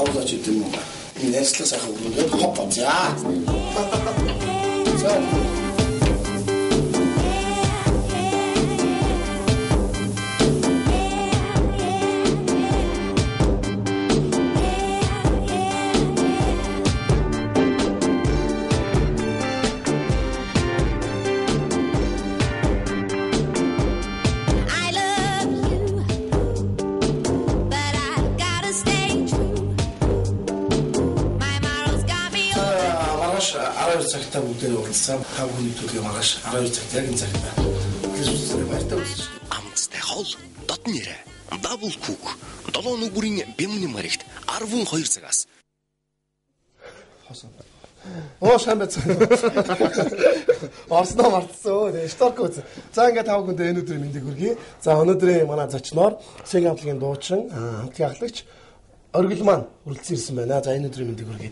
тоглож идэв юм. Энэ ярьслаа сайхан өгөөд хоппоо за. За. цагтаа бүгдээ уулзсан. Хав хүний төлөв маргааш 12 цагт яг энэ цагт байна. Гэвч баяртай үзэж. Амцтай хол дотн нэрэ. Дабл кук. 7 нүгүрийн бямны маригт 12 цагаас. Хосон. Оо сайн байцгаа. Орсноо мартсан. Тэгээ шторк үз. За ингээд тав хүндээ энэ өдрийн мэндийг хүргэе. За өнөөдрийн манай зочноор Сэг хамтлагийн дуучин, хамтлагийн ахлагч Оргил маань хүрэлцэн ирсэн байна. За энэ өдрийн мэндийг хүргэе.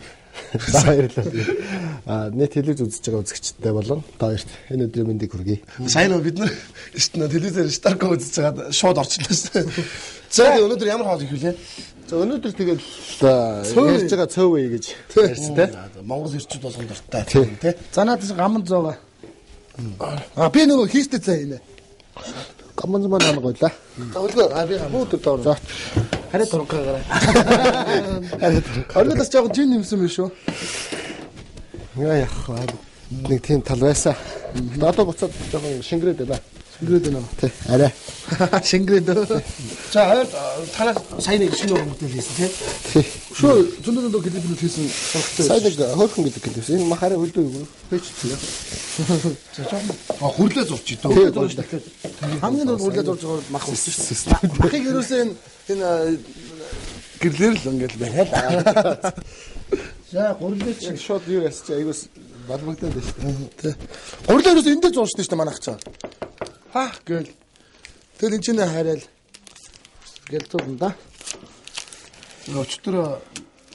Баярлалаа. Нийт телевиз үзэж байгаа үзэгчтэй болон та хоёрт энэ өдрийн мэндийг хүргэе. Сайн уу бид нар телевизээр Старк үзэж байгаа шууд орчлоо шүү. За өнөөдөр ямар хоол их вүлээ? За өнөөдөр тэгэл ярьж байгаа цөв вэ гэж ярьсан те. Монгол ирчүүд болгон дуртай те. За надаас гаман зоога. Би нөгөө хийстэй цаа хийнэ. Гаман зам маань гойлаа. За үлгөө би гаман бүгд доор. За. Хараа тургаагаараа. Оргилаас жоохон жин нэмсэн биш үү? Яа нэг тийм тал байсан. Одоо буцаад жоохон шингэрээд байна. Шингэрээд байна. Тий. Арай. Шингэрээд. За хоёр танаас сайн нэг шинэ хөдөл хийсэн тий. Шүү зөндөө клипнүүд хийсэн сонсогдсон. Сайн нэг хөөрхөн гэдэг клипс. Энэ махаараа хөлдөө юу? Пэйж тий. За жоохон хүрлээ зурч идөө. Хамгийн дөрөв хүрлээ зурж байгаа мах үлсэн шүү. Махыг ерөөсөө энэ гэрлэр л ингээл байна л. За гурлаа чи шууд юу ясч айгуус балбагдаад байна шүү. Тий. Гурлаа ерөөсөө эндээ зурчдаг шүү манайх цаа. Хаа гэл. Тэр энэ чинь хараад гэл тулна да. Өчтөр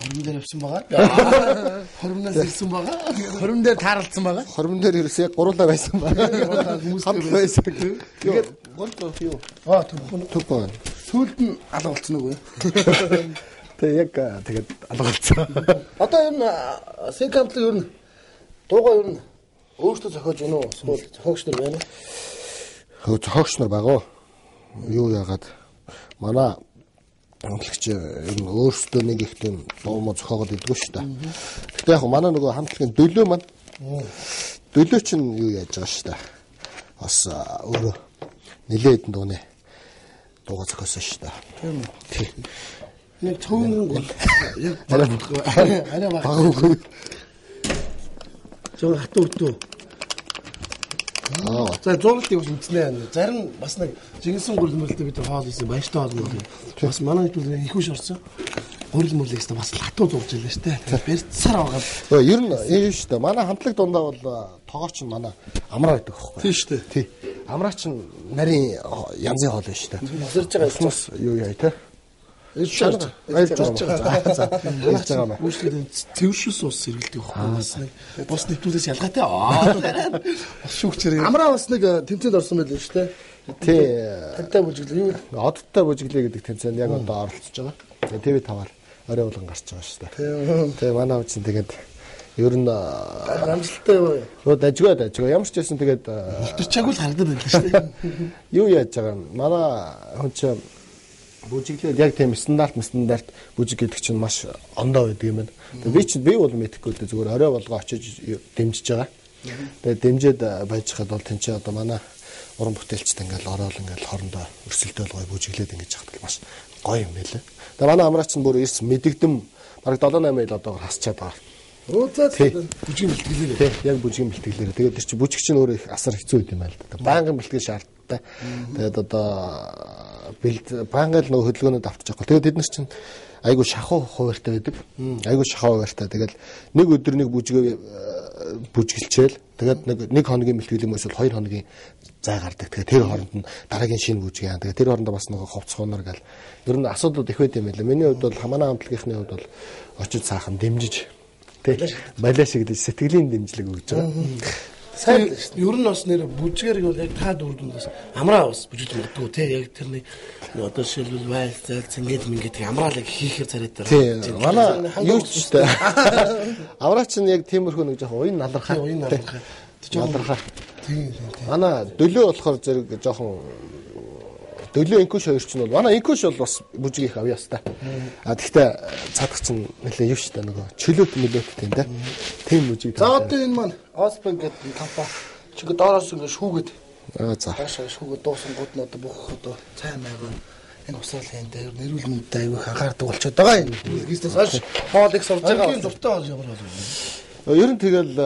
хормон дээр авсан байгаа. Хормноос ирсэн байгаа. Хормон дээр таарлцсан байгаа. Хормон дээр ерөөсөө яг гуруулаа байсан байгаа. Хүмүүстэй байсан. Тэгээд гол юу? Төв байна. Сүүлд нь алга болцсон уу? Тэг яг тэгээд алга болцсон. Одоо энэ Сэг хамтлаг ер нь дуугаа ер нь өөртөө зохиож гэнэ үү? Эсвэл зохиогч нар байна уу? Зохиогч нар байгаа. Юу яагаад манай хамтлагч ер нь өөрсдөө нэг их тийм дуу зохиогоод идэггүй шүү дээ. Гэхдээ яг манай нөгөө хамтлагийн дөлөө маань дөлөө чинь юу яаж байгаа шүү дээ. Бас өөрөө нэлээд дууны дуугаа зохиосон шүү дээ. Тийм. Нэг төвн гол яг арай баг үгүй. Жоо хатуу өтөө. За зурлтыг бас үзнэ. Зарим бас нэг жинсэн гүрэлмэлтэй бид хоол хийсэн баяртай хоол юм. Бас манай хэлбэр их хүш орсон. Гүрэлмэлээс бас хатуу зурж илээ штэ. Бэрцсар байгаа. Ер нь юм шүү дээ. Манай хамтлаг дундаа бол тоогооч нь манай амраа байдаг байхгүй. Тийм шүү дээ. Тий. Амраа чинь нарийн янзын хоол байна шүү дээ. Нэрж байгаа хүмүүс юу яа те. Ялж байгаа. За. Ялж байгаа маа. Үүсгэд цэвэршүүлс ус сэргэлдэг байхгүй бас нэг бус нэвтрүүлээс ялгаатай. Бас шүүгчээр. Амраа бас нэг тэмцээнд орсон байл шүү дээ. Тий. Тантаа бүжиглээ юу? Одтой бүжиглээ гэдэг тэмцээнд яг одоо оролцож байгаа. ТV5-аар орой болгон гарч байгаа шүү дээ. Тэгээ манай хүн чинь тэгээд ер нь амжилттай юу? Дажгүй. Ямар ч байсан тэгээд үлдчихээг л харагдаад байна шүү дээ. Юу яаж байгаа юм? Манай хүн чинь бүжиглээд яг тийм стандарт бүжиг гэдэг чинь маш ондоо байдаг юм байна. Би бол мэдэхгүй дээ зүгээр орой болгоо очиж дэмжиж байгаа. Тэгээд дэмжиж байж хад бол тэнцээ одоо манай уран бүтээлчд ингээл ороод ингээл хоорондоо өрсөлдөөл гоё бүжиглээд ингэж хахад маш гоё юм байлаа. Тэгээд манай амраач нь бүр эрс мэдэгдэм бараг 7-8 ил одоо хасчаад байгаа. Бүжгийн бэлтгэлээр. Тий, яг бүжгийн бэлтгэлээр. Тэгээд тэр чинь бүжигч нь өөрөө их асар хэцүү юм байна л да. Байнгын бэлтгэл шаардтай. Тэгээд одоо байнгын нөгөө хөдөлгөөнөд автчих واخ. Тэгээд бид нар чинь айгу шахуу хуваартай байдаг. Айгу шахуу хуваартай. Тэгээд нэг өдөр нэг бүжгээ бүжгэлчээл. Тэгээд нэг хоногийн бэлтгэл юм эсвэл 2 хоногийн зай гардаг. Тэгээд тэр хооронд нь дараагийн шинэ бүжгээ яа. Тэгээд тэр хоорондоо бас нөгөө ховцхуунаар гал. Ер нь асуудал их байт юм байна. Миний хувьд бол хамаана хамтлагийнхны хувьд бол очиж цаахан дэмжиж балиа шиг гэж сэтгэлийн дэмжлэг өгж байгаа. Сайн ер нь бас нэр бүжгээр бол яг та дөрөвдөөс амраа бас бүжиж магадгүй те яг тэрний одоо шилбэл вайлцал цэнгээд мингээд амраалыг хийхээр царайтай. Тийм. Манай юу ч шүү дээ. Амраа чинь яг тиймэрхүү нэг жоохон уян налархаа. Налархаа. Тийм. Манай дөлөө болохоор зэрэг жоохон дөлөө инкуш хоёр ч нь бол манай инкуш бол бас бүжиг их авьяас та. А тэгтээ цаадах чинь нэлээ юу шүү дээ нөгөө чөлөөт мөлөөт тийм те. Тийм бүжиг. За одоо энэ маань Осбен гэдэг компани чиг доороос ингэ шүүгээд. За. Таашаа шүүгээд дуусангууд нь одоо бүх одоо цай майгаа энэ усаал хэнтэй нэрүүл мөндөд аягүй анхаардаг болчиход байгаа юм. Бизнес хойш хоолыг сурж байгаа. Энэ дуртай бол ямар бол. Ер нь тэгэл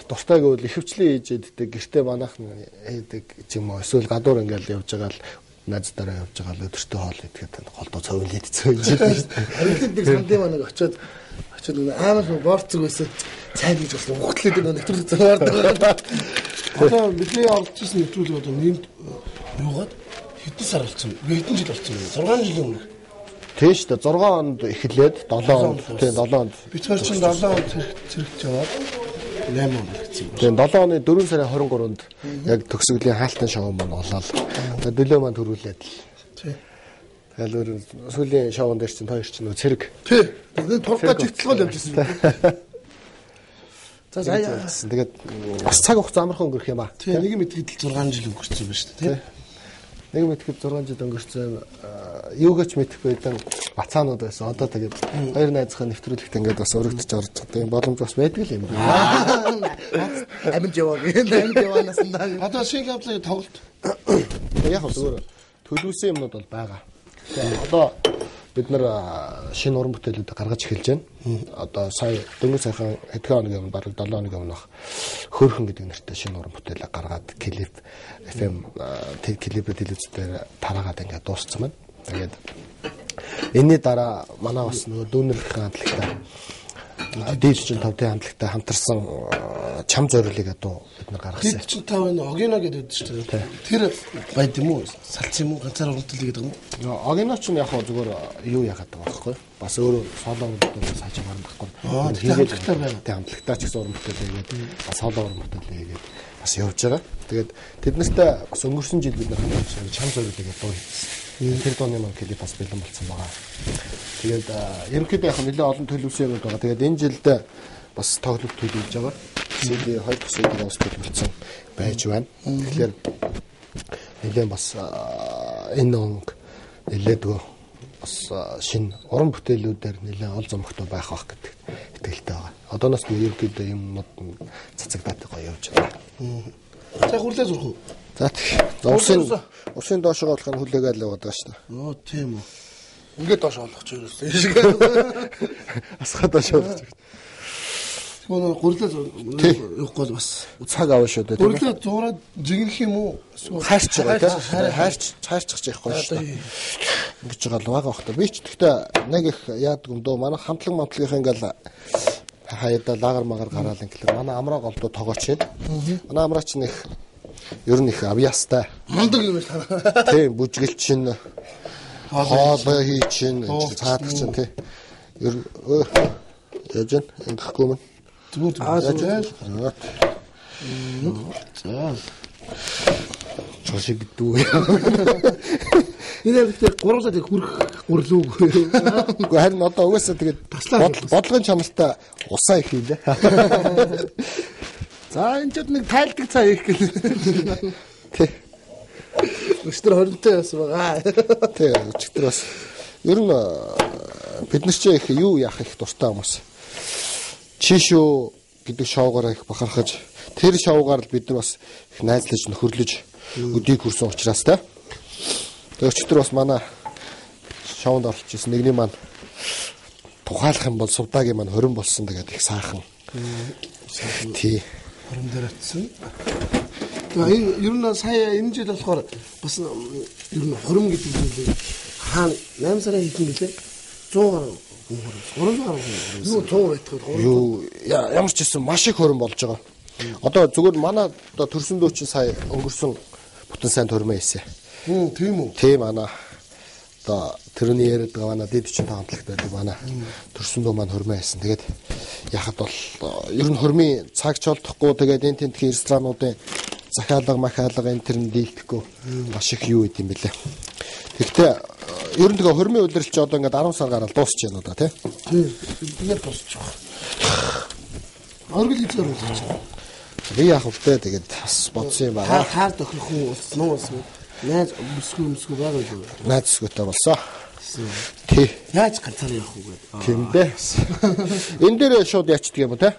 дуртай гэвэл ихэвчлэн ээжэддэг гэртээ манайхан хийдэг юм уу эсвэл гадуур ингээл явж байгаа л найздараа явж байгаа л өдөртөө хоол идэхэд голдоо цовын идцээ гэж байна шүү дээ. Арилдаг сандын манайг очиод амар борцог байсан цай гэж бас ухтлээд нэг нэвтрүүлэг зураардаг. Одоо бидний орчихсон нэвтрүүлэг одоо нэнд юугаад хэдэн сар болсон бэ? Хэдэн жил болсон бэ? 6 жилийн өмнө. Тийм шүү дээ. 6 онд эхлээд 7 онд тийм 7 онд. Бид хоёр чинь 7 онд зэрэгч яваад 8 онд гэсэн. Тийм 7 оны 4 сарын 23-нд яг төгсгөлийн хаалтын шоу маань болоод дөлөө маань төрүүлээд л. Тийм. Тэгэл сүүлийн шоунд дээр чинь хоёр чинь нөө цэрэг. Тийм. Тэгээд тургаж ивтлгол явж ирсэн. За тэгээд бас цаг хугацаа амархан өнгөрөх юм аа. Тийм нэг мэдгэдэл 6 жил өнгөрсөн байна шүү дээ. Нэг мэдгэд 6 жил өнгөрсөн юугаач мэдэхгүй байсан бацаанууд байсан. Одоо тэгээд хоёр найзынхаа нэвтрүүлэгт ингээд бас өргөдөж орж чаддаг юм боломж бас байдаг л юм байна. Аминд яваа нас даа. Одоо шиг авлаа тоглолт. Яг зүгээр төлөвлөсөн юмнууд бол байгаа. Одоо бид нар шинэ уран бүтээлүүд гаргаж эхэлж байна. Одоо сая дөнгөж сайхан хэдхэн хоногийн өмнө бараг 7 хоногийн өмнө хөөрхөн гэдэг нэртэй шинэ уран бүтээлээ гаргаад клип FM клип телевизээр тараагаад ингээд дууссан байна. Тэгээд энэний дараа манай бас нөгөө дүүнэрхийн хамтлагтай дээд 45-ийн хамтлагтай хамтарсан чам зориулыг одоо бид нар гаргасан. Дээд 45 энэ Огино гэдэг шүү дээ. Тэр байд юм уу? Салц юм уу? Ганцаар урдтал гэдэг юм уу? Огино ч яг зүгээр юу яагаад байгаа байхгүй. Бас өөрөө соло урдтал сайж байгаа юм байхгүй. Хамтлагтай байна. Тэг хамтлагтай ч гэсэн уран бүтээл хийгээд бас соло уран бүтээл хийгээд бас явж байгаа. Тэгээд тэднэртэй бас өнгөрсөн жил бид нар чам зориулыг дуу хийсэн. Тэр дууны маань клип бас бэлэн болсон байгаа. Тэгээд ерөнхийдөө яг нэлээд олон төлөвлөсөн юм байгаа. Тэгээд энэ жилд бас тоглолт төлөвлөж байгаа. CD 2 CD бас төлөвлөсөн байж байна. Тэгэхээр нэлээд бас энэ онг нэлээдгүй бас шинэ уран бүтээлүүдээр нэлээд ол зомогтой байх бах гэдэг итгэлтэй байгаа. Одооноос нь ерөнхийдөө юмнууд цацагдаад гоё явж байгаа. За хүрлээ зурх уу? За усын доошоо болох нь хүлээгээл яваад байгаа шүү дээ. Оо тийм үү. Ингээд доош олох ч ерөөсөө шиг. Асгаа доошоо олох ч. Тэгвэл гурлаа явахгүй бас цаг аваа шүү дээ. Гурлаа зураад жигнэх юм уу? Хайрч байгаа тийм. Хайрчих яахгүй шүү дээ. Ингэж байгаа л байгаа бах та. Би ч гэхдээ нэг их яадаг юм дөө. Манай хамтлаг мамтлагийнх ингээл хаяада лагар магаар гараал ингээл манай амраа голдоо тогооч байна. Манай амраа ч нэг ер нь их авьяастай. Мундаг юм байна. Тийм бүжгэлч чинь хоолой хий чинь цаадах чинь тий. Ер яаж вэ? Ингэхгүй юм. Зүгээр. За. Чошиг дүү. Энэ ихтэй гурлаад хүрх гурлуугүй. Уу харин одоо угаасаа тэгээд бодлогын чамлалтаа усаа их хийлээ. За энэ ч нэг тайлдаг цаа их гэл. Тий. Өчтөр 20-тай бас байгаа. Тий, өчтөр бас ер нь бид нар ч их юу яах их дуртай хүмүүс. Чишүү гэдэг шоугаар их бахархаж тэр шоугаар л бид нар бас их найзлаж нөхөрлөж өдийг хүрсэн учраас та. Тэгээд өчтөр бас манай шоунд орж ирсэн нэгний маань тухайлах юм бол сувдагийн маань 20 болсон тэгээд их сайхан. Тий. 20 дээр атсан. Тэгээ ер нь сая энэ жил болохоор бас ер нь хором гэдэг зүйлээ хаана 8 сарын хийх гэлээ 100 гаруй 300 гаруй юу 100 байтгаад юу ямар ч гэсэн маш их хором болж байгаа. Одоо зүгээр манай одоо төрсөн дөө чинь сая өнгөрсөн бүтэн сайн төрмөө хийсэн. Тийм үү. Тийм манай одоо тэрний яриад байгаа манай дээд 45 хамтлагт байдаг манай төрсөн дөө маань хөрмөө хийсэн. Тэгээд яхад бол ер нь хормын цагч олдохгүй тэгээд энэ тентхийн ресторануудын захиалга махаалга энэ төр нь дийлдэхгүй маш их юу гэдэм бэлээ. Тэгэхдээ ер нь тэгээ хормын удирдлагч одоо ингээд 10 сар гараад дуусч байна уу да тий. Тэгээд дуусчих. Оргил хийцээр болж байна. Би яах вэ тэгээд бас бодсон юм байна. Хаар тохирох хүн болсноо бас найз өсгөө байгаа юу? Найз өсгөөтэй болсон. Тий. Яаж ганцаар явах вэ? Тийм дээ. Энэ дээр шууд ячдаг юм уу те?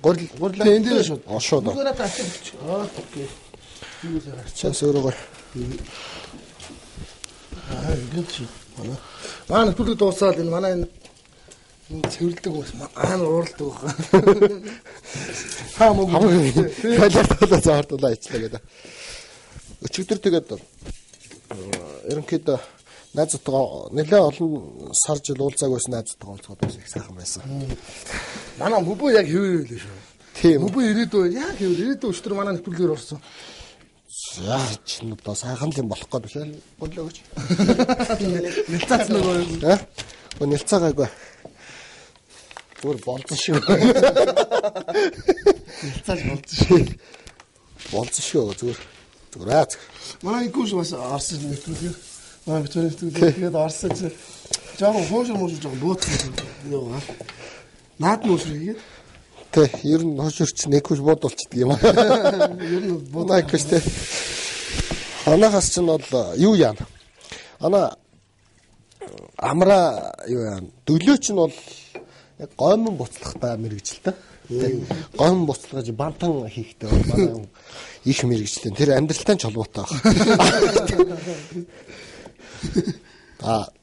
Гурил энэ дээр шууд. Шууд. Бүгээрээ таачих. Окей. Юу зэрэг. Чаас өөрөөр. Ингэж байна. Манай түлэг дуусаад энэ манай энэ цэвэрлдэг ус маань ууралдаг байна. Хаа мөн. Халиалтаа заардуулаа ичлээ гэдэг. Өчигдөр тэгээд ерөнхийдөө найзтайгаа нэлээ олон сар жил уулзааг байсан найзтайгаа уулзгаад байсан их сайхан байсан. Манай мөбөө яг хэвээр байлээ шүү. Тийм. Мөбөө ирээдүй яг хэвээр ирээдүй өчтөр манай нэвтрүүлгээр орсон. Яа ч нь одоо сайхан юм болох гээд биш гүнлээ гэж. Нэлцаац нөгөө. Нэлцаагаагүй. Бүр болцсон шүү. Нэлцааж болцсон шүү. Болцсон шүү зүгээр аа. Манай икүүш бас орсон нэвтрүүлгээр. Манай нэвтрүүлгээр тэгээд орсон чи. Жаахан хоошор жаахан буутсан юм. Наад нь өсрөө хийгээд. Тэ ер нь хоширч нэкүш буудулчдаг юм аа. Ер нь буудаагүй тэ. Анахаас ч нь бол юу яана. Ана амра юу яана. Дөлөөч нь бол яг гомн буцлахтай мэрэгжилтэй. Гомн буцлагаж бантан хийхтэй манай их мэрэгчлэн тэр амьдралтай ч холбоотой байна.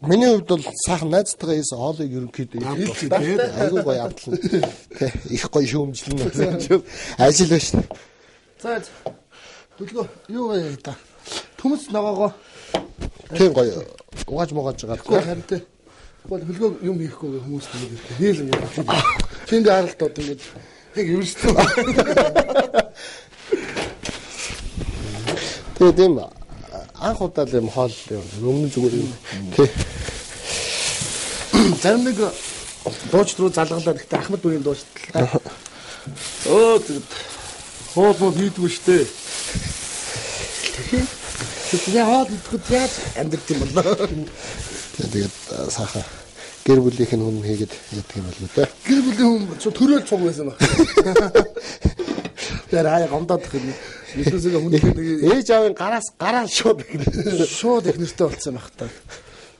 Миний хувьд бол сайхан найзтайгаа хийсэн хоолыг ерөнхийдөө айгүй гоё амтлан тий их гоё шүүмжлэн ажил байна шүү. За төлгөө юу вэ та? Төмөс ногоогоо тийм гоё угааж могааж байгаа. Харин тий. Тэгвэл хөлгөө юм хийхгүй хүмүүс нэг хээл юм. Тэнд харалтууд ингэж яг ерөөсөө. Тэгээд юм анх удаа л юм хоол өмнө зүгээр юм. Тий. Зарим нэг дууч руу залгалаад ихтэй Ахмад үеийн дуучтай. Тэгээд хоол хийдгүй штэ. Тэгээд хоол идэхэд яаж амьдрэх юм болоо. Тэгээд сайхан гэр бүлийнх нь хүн хийгээд яддаг юм бол үү. Гэр бүлийн хүн төрөөл цуг байсан баг. Тэр хаяа гомдоод их юм. Нийтээсээ хүн ээж аавын гараас шууд их нэртэй болцсон байх та.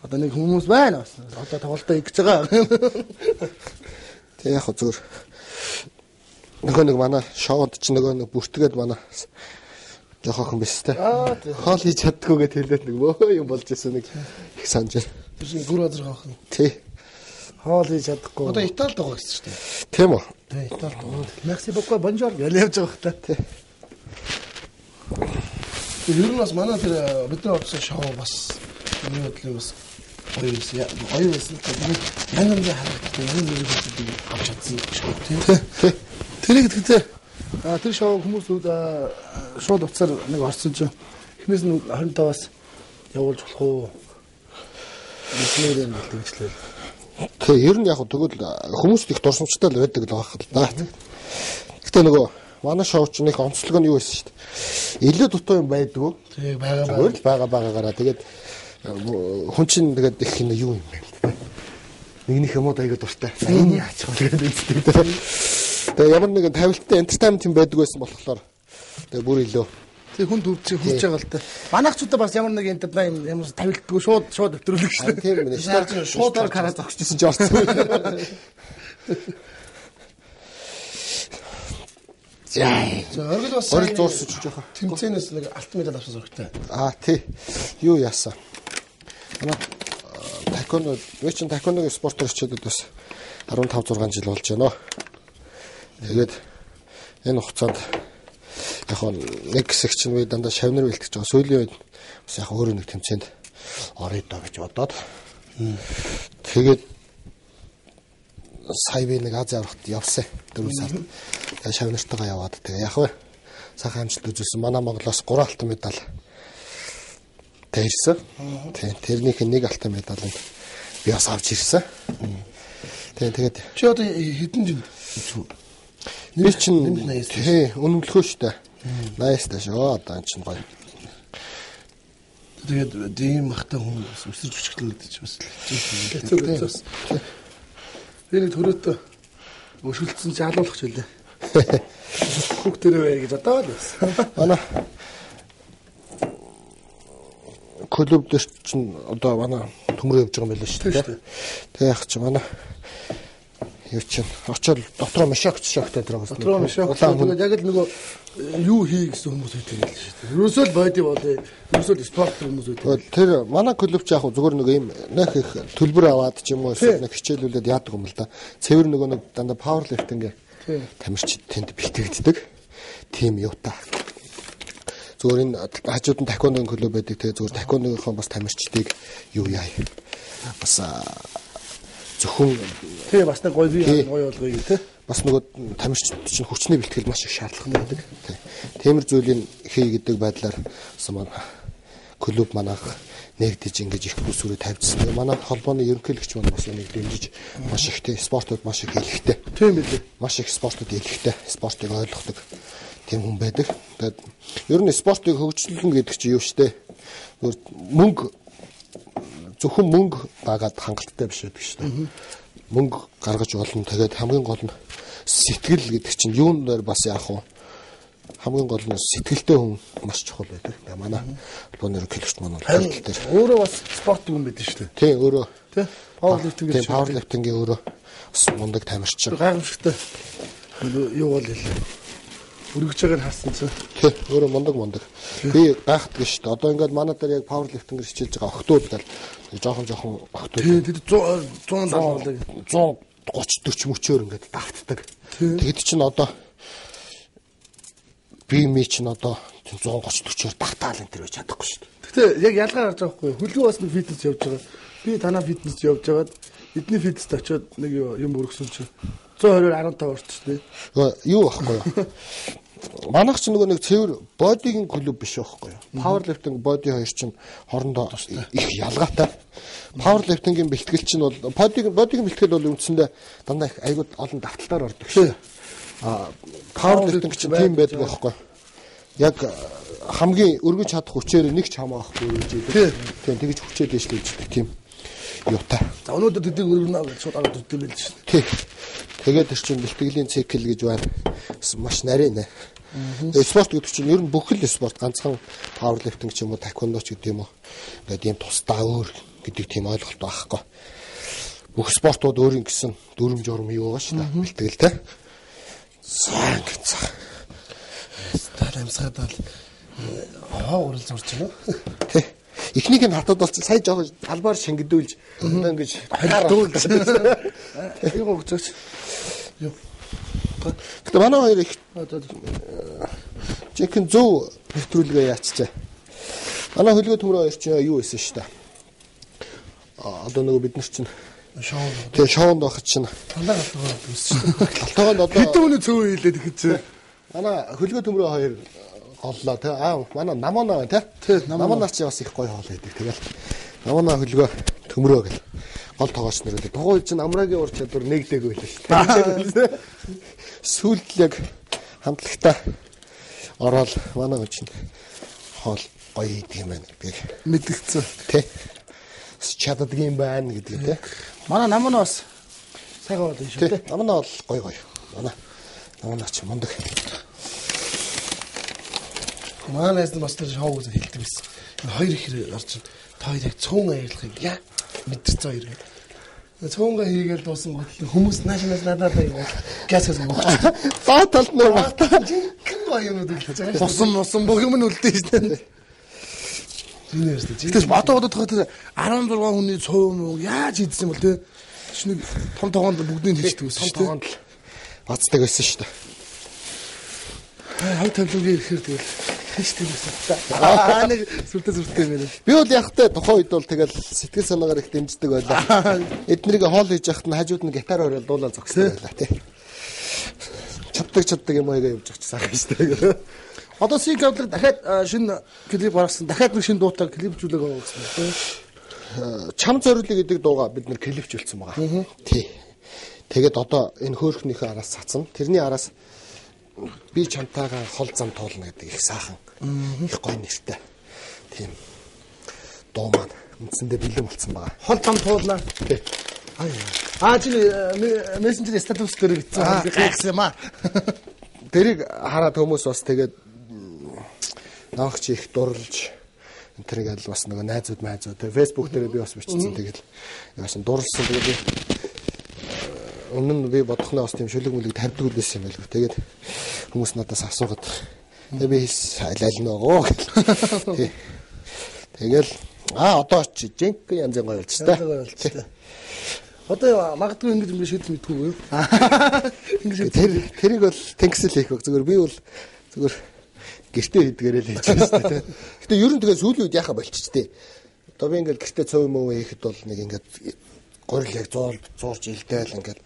Одоо нэг хүмүүс байна бас. Одоо тоглолтоо игж байгаа. Тэг яг зүгээр нэг манай шоуд ч нэг бүртгээд манай жоохон биш тэ. Хоол хийж чаддгүйгээ хэлээд нэг мөө юм болж ирсэн нэг их санаж байна. Биш гүр азар хаах юм. Тий. Хоол хийж чадахгүй. Одоо Италид байгаа гэсэн чинь. Тийм үү? Тий, Италид байгаа. Merci beaucoup, bonjour. Ялж байгаа та. Тий. Ер нь бас манай тэр бидний орсон шоу бас миний бодлоо бас гоё байсан. Янган харагддаг юм шиг авч чадсан шоу тийм. Тэр гэхдээ тэр шоу хүмүүс шууд уцаар нэг орсон ч эхнээс нь 25-аас явуулж болох уу? Нэслэрэн хэлчихлээ. Тэг ер нь яг тэгвэл хүмүүст их дурсамжтай л байдаг л байх л да. Гэтэ нөгөө манай шоуч нэг онцлог нь юу байсан шүү дээ. Илүү дутуу юм байдгүй. Тэг байгаагаараа тэгээд хүн чинь тэгээд их юу юм бэ? Нэгнийх юм уу дайгаа дуртай. Энэ яач вэ гэдэг үздэг. Тэгээд ямар нэгэн тавилттай entertainment юм байдаг байсан болохоор тэгээд бүр илүү тэг хүн дүрцээ хүрч байгаа л та. Манайхчуудаа бас ямар нэг entertainment ямар тавилтгүй шууд өвтрүүлэх шүү дээ. Тийм ээ. Шууд караа зогсчихсон ч орсон. За оргил бас оргил зурсч жоохон тэмцээнээс нэг алтан медаль авсан зурагтай. Тий. Юу яасан? Таконо, вечэн таконогийн спортоор хичээдэг бас 15 6 жил болж байна. Тэгээд энэ хугацаанд яг нэг хэсэг чинь үе дандаа шавнар бэлтгэж байгаа. Сүүлийн үед бас яг өөрөө нэг тэмцээнд орё доо гэж бодоод. Тэгээд сая би нэг Азийн аврагт явсан 4 сард. Тэгээд шавнартайгаа яваад тэгээ яг вэ сайхан амжилт үзүүлсэн. Манай Монголоос 3 алтан медаль ирсэн. Тийм тэрнийх нэг алтан медаль би бас авч ирсэн. Тэгээд Чи одоо хэдэн жинд? би чинь тий үнэмлэхөө штэ. 80 тааш одоо энэ чинь гоё. Тэгээд ийм махтай хүн өсөрч өчгөлөд ч бас хэцүү. Би нэг төрөөд өшөлдсөн чи алуулах ч үлээ. Хүүк төрөө гэж одоо л байсан. Манай клуб дээр чинь одоо манай төмрөө явж байгаа юм байна шүү дээ. Тэгээ яг чи манай юу чинь очоод дотроо мешогч шогтой дөрөв. Дотроо мешогч тэгээд яг л нөгөө юу хий гэсэн хүмүүс үүтэй л шүү дээ. Ерөөсөө л боди болоо. Ерөөсөө л спорт хүмүүс үүтэй. Тэр манай клуб ч яг зүгээр нэг юм нөх их төлбөр аваад ч юм уу нэг хичээлүүлээд яадаг юм л да. Цэвэр нөгөө нэг дандаа павер лифтинг тамирчид тэнд бэлтгэгддэг. Тим юута. Зүгээр энэ хажууд нь таквондогийн клуб байдаг. Тэгээ зүгээр таквондогийнхоо бас тамирчдыг юу яа. Бас зөвхөн тий бас нэг гоё бие гоё болгоё тий. Бас нөгөө тамирчид чинь хүчний бэлтгэл маш их шаардлагатай байдаг. Тиймэр зүйлийг хий гэдэг байдлаар манай клуб манайх нэгдэж ингэж их бүсүүрээ тавьчихсан. Манай холбооны ерөнхийлөгч маань бас энийг дэмжиж маш их тий спортод маш их хэлэхтэй. Тийм билээ. Маш их спортод хэлэхтэй. Спортыг ойлгодог тийм хүн байдаг. Тэгээд ер нь спортыг хөгжүүлнэ гэдэг чинь юу штэ. Мөнгө зөвхөн мөнгө дагаад хангалттай биш байдаг шүү дээ. Мөнгө гаргаж болно. Тэгээд хамгийн гол нь сэтгэл гэдэг чинь юунд дээр бас яах вэ? Хамгийн гол нь сэтгэлтэй хүн маш чухал байдаг. Тэгээ манай холбооны ерөнхийлөгч маань бол хэлдэг дээр. Өөрөө бас спорт хүн байдаг шүү дээ. Тий, өөрөө. Тий. Пауэрлифтинг гэж. Пауэрлифтингийн өөрөө бас мундаг тамирчин. Гайхамшигтай. Юу бол өргөж байгааг харсан чинь. Тий, өөрөө мундаг. Би гайхдаг шүү дээ. Одоо ингээд манай дээр яг пауэрлифтингээр хичээлж байгаа охтууд гал жоохон охтууд. Тий, тэд 130 40 мөчөөр ингээд давтдаг. Тэгэд чинь одоо би чинь одоо 130 40-оор давтаал энэ төр байж чадахгүй шүү дээ. Гэтэ яг ялгаа гарч байгаа хгүй. Хөлгөө бас нэг фитнес явж байгаа. Би танаа фитнес явж байгаад эдний фитнест очиод нэг юм өргөсөн чинь 120-15 орчтой. Юу байхгүй юу? Манайх ч нөгөө нэг цэвэр бодигийн клуб биш байхгүй юу? Пауэрлифтинг боди хоёр чинь хоорондоо их ялгаатай. Пауэрлифтингийн бэлтгэл чинь бол бодигийн бэлтгэл бол үндсэндээ дандаа их айгууд олон давталтаар ордог шүү. Пауэрлифтинг чинь тийм байдаг байхгүй юу? Яг хамгийн өргөж чадах хүчээр нэг ч хамаа авахгүй гэж байдаг. Тийм тэгж хүчээр дэвшлүүлж тийм юутай. За өнөөдөр тэдийг өргөнө гэж шууд арга төрдөг байл шүү. Тийм. Тэгээд тэр чинь бэлтгэлийн цикл гэж байна. Маш нарийн нэ. Спорт гэдэг чинь ер нь бүх л спорт ганцхан пауэрлифтинг ч юм уу таквондо ч гэдэг юм уу. Ингээд ийм тусдаа өөр гэдэг тийм ойлголт байхгүй. Бүх спортууд өөр юм гэсэн дүрм журм юу байгаа шүү дээ. Бэлтгэл те. Сайн гэнцээ. Тарамсгаад урал зурж байна. Тий. Эхнийг нь хатад болчих сая жоо талбаар шингэдүүлж одоо ингэж холдуулж. Юу гэж. Юу. Гэтэ манай хоёр их чихэн зөв нэвтрүүлгээ яачжээ. Манай хөлгөө төмрөө хоёр чинь юу хийсэн шүү дээ. Одоо нөгөө бид нар чинь шоу. Тэгээ шоунд байх чинь дандаа галтгоо үзсэн шүү дээ. Галтгоонд одоо хэдэн хүний цөөн хийлээд ихэд чи. Манай хөлгөө төмрөө хоёр голлоо те. Манай намонаа те. Намонаа чи бас их гоё хоол байдаг. Тэгэл намонаа хөлгөө төмрөө гэл гол тоогооч нар үлээ. Тугуй чинь амраагийн ур чадвар нэгдээгүй л шүү дээ. Сүүлд яг хамтлагтаа ороод манай чинь хоол гоё идэв юм байна гэдгийг мэдгдсэн. Тэ. Чаддаг юм байна гэдгийг те. Манай намонаа бас сайхан бол шүү дээ. Намонаа бол гоё. Намонаа ч мундаг. Манайс нь бас тэр шоуг үзэн хэлдэг байсан. Хоёр ихэр орж тоо яг цөөн аялахыг яа мэдэрсэн хоёр. Цөөнгээ хийгээл дуусан гол хүмүүс наашнаас надад байгаад гасгас өгч. Баа талд нөр багтаа. Гоё юм уу гэж. Босон бүх юм нь үлдээ шүү дээ. Тэгээс бодоод тэр 16 хүний цөөн яаж хийдсэн бол те. Шинэ том тогоонд бүгдийг хийдэг байсан шүү дээ. Том тогоонд бацдаг байсан шүү дээ. Хай тавлуугийн ирэхээр тэгэл хийдэг байсан. Нэг сүртэй юм байна. Би бол яг тэ тухайн үед бол тэгэл сэтгэл санаагаар их дэмждэг байлаа. Эднэрийг хоол хийж яхад нь хажууд нь гитар ороод дуулаа зогсдог байлаа тий. Чаддаг юм аяга явж очсон юм шүү дээ. Одоо сик авлаг дахиад шинэ клип гаргасан. Дахиад нэг шинэ дуутаа клипжүүлэг авсан тий. Чам зориулъя гэдэг дууга бид нэр клипжүүлсэн байгаа. Тий. Тэгээд одоо энэ хөөрхнийхээ араас цацсан. Тэрний араас би чамтайгаа хол зам туулна гэдэг их сайхан. Их гоё нэртэй. Тийм. Дуу маань үндсэндээ бэлэн болцсон байгаа. Хол зам туулна. Тий. Чи мессенжер статус дээр бичсэн. Би гайхсан юм аа. Тэрийг хараад хүмүүс бас тэгээд наагч их дурлж энэ гэл бас нөгөө найзууд Facebook дээр би бас бичсэн. Тэгээд яасан дурлсан. Тэгээд би өмнө нь би бодохноо бас тийм шүлэг мүлэг тавьдаг л байсан юм байлгүй. Тэгээд хүмүүс надаас асуугаад тэгээд би аль нөгөө гэл. Тэгэл одоо ч жинк янз гоё болчихтой. Одоо магадгүй ингэж юм шийдэх мэдгүй юу? Тэрийг бол тэнгисэл хийх баг. Зүгээр би бол зүгээр гэртээ хийдгээрээ л хийж байна шүү дээ. Гэтэ ер нь тэгээ сүүлийн үед яхаа болчих тээ. Одоо би ингээл гэртээ цов юм уу хийхэд бол нэг ингээд горил яг зуурж илдээл ингээд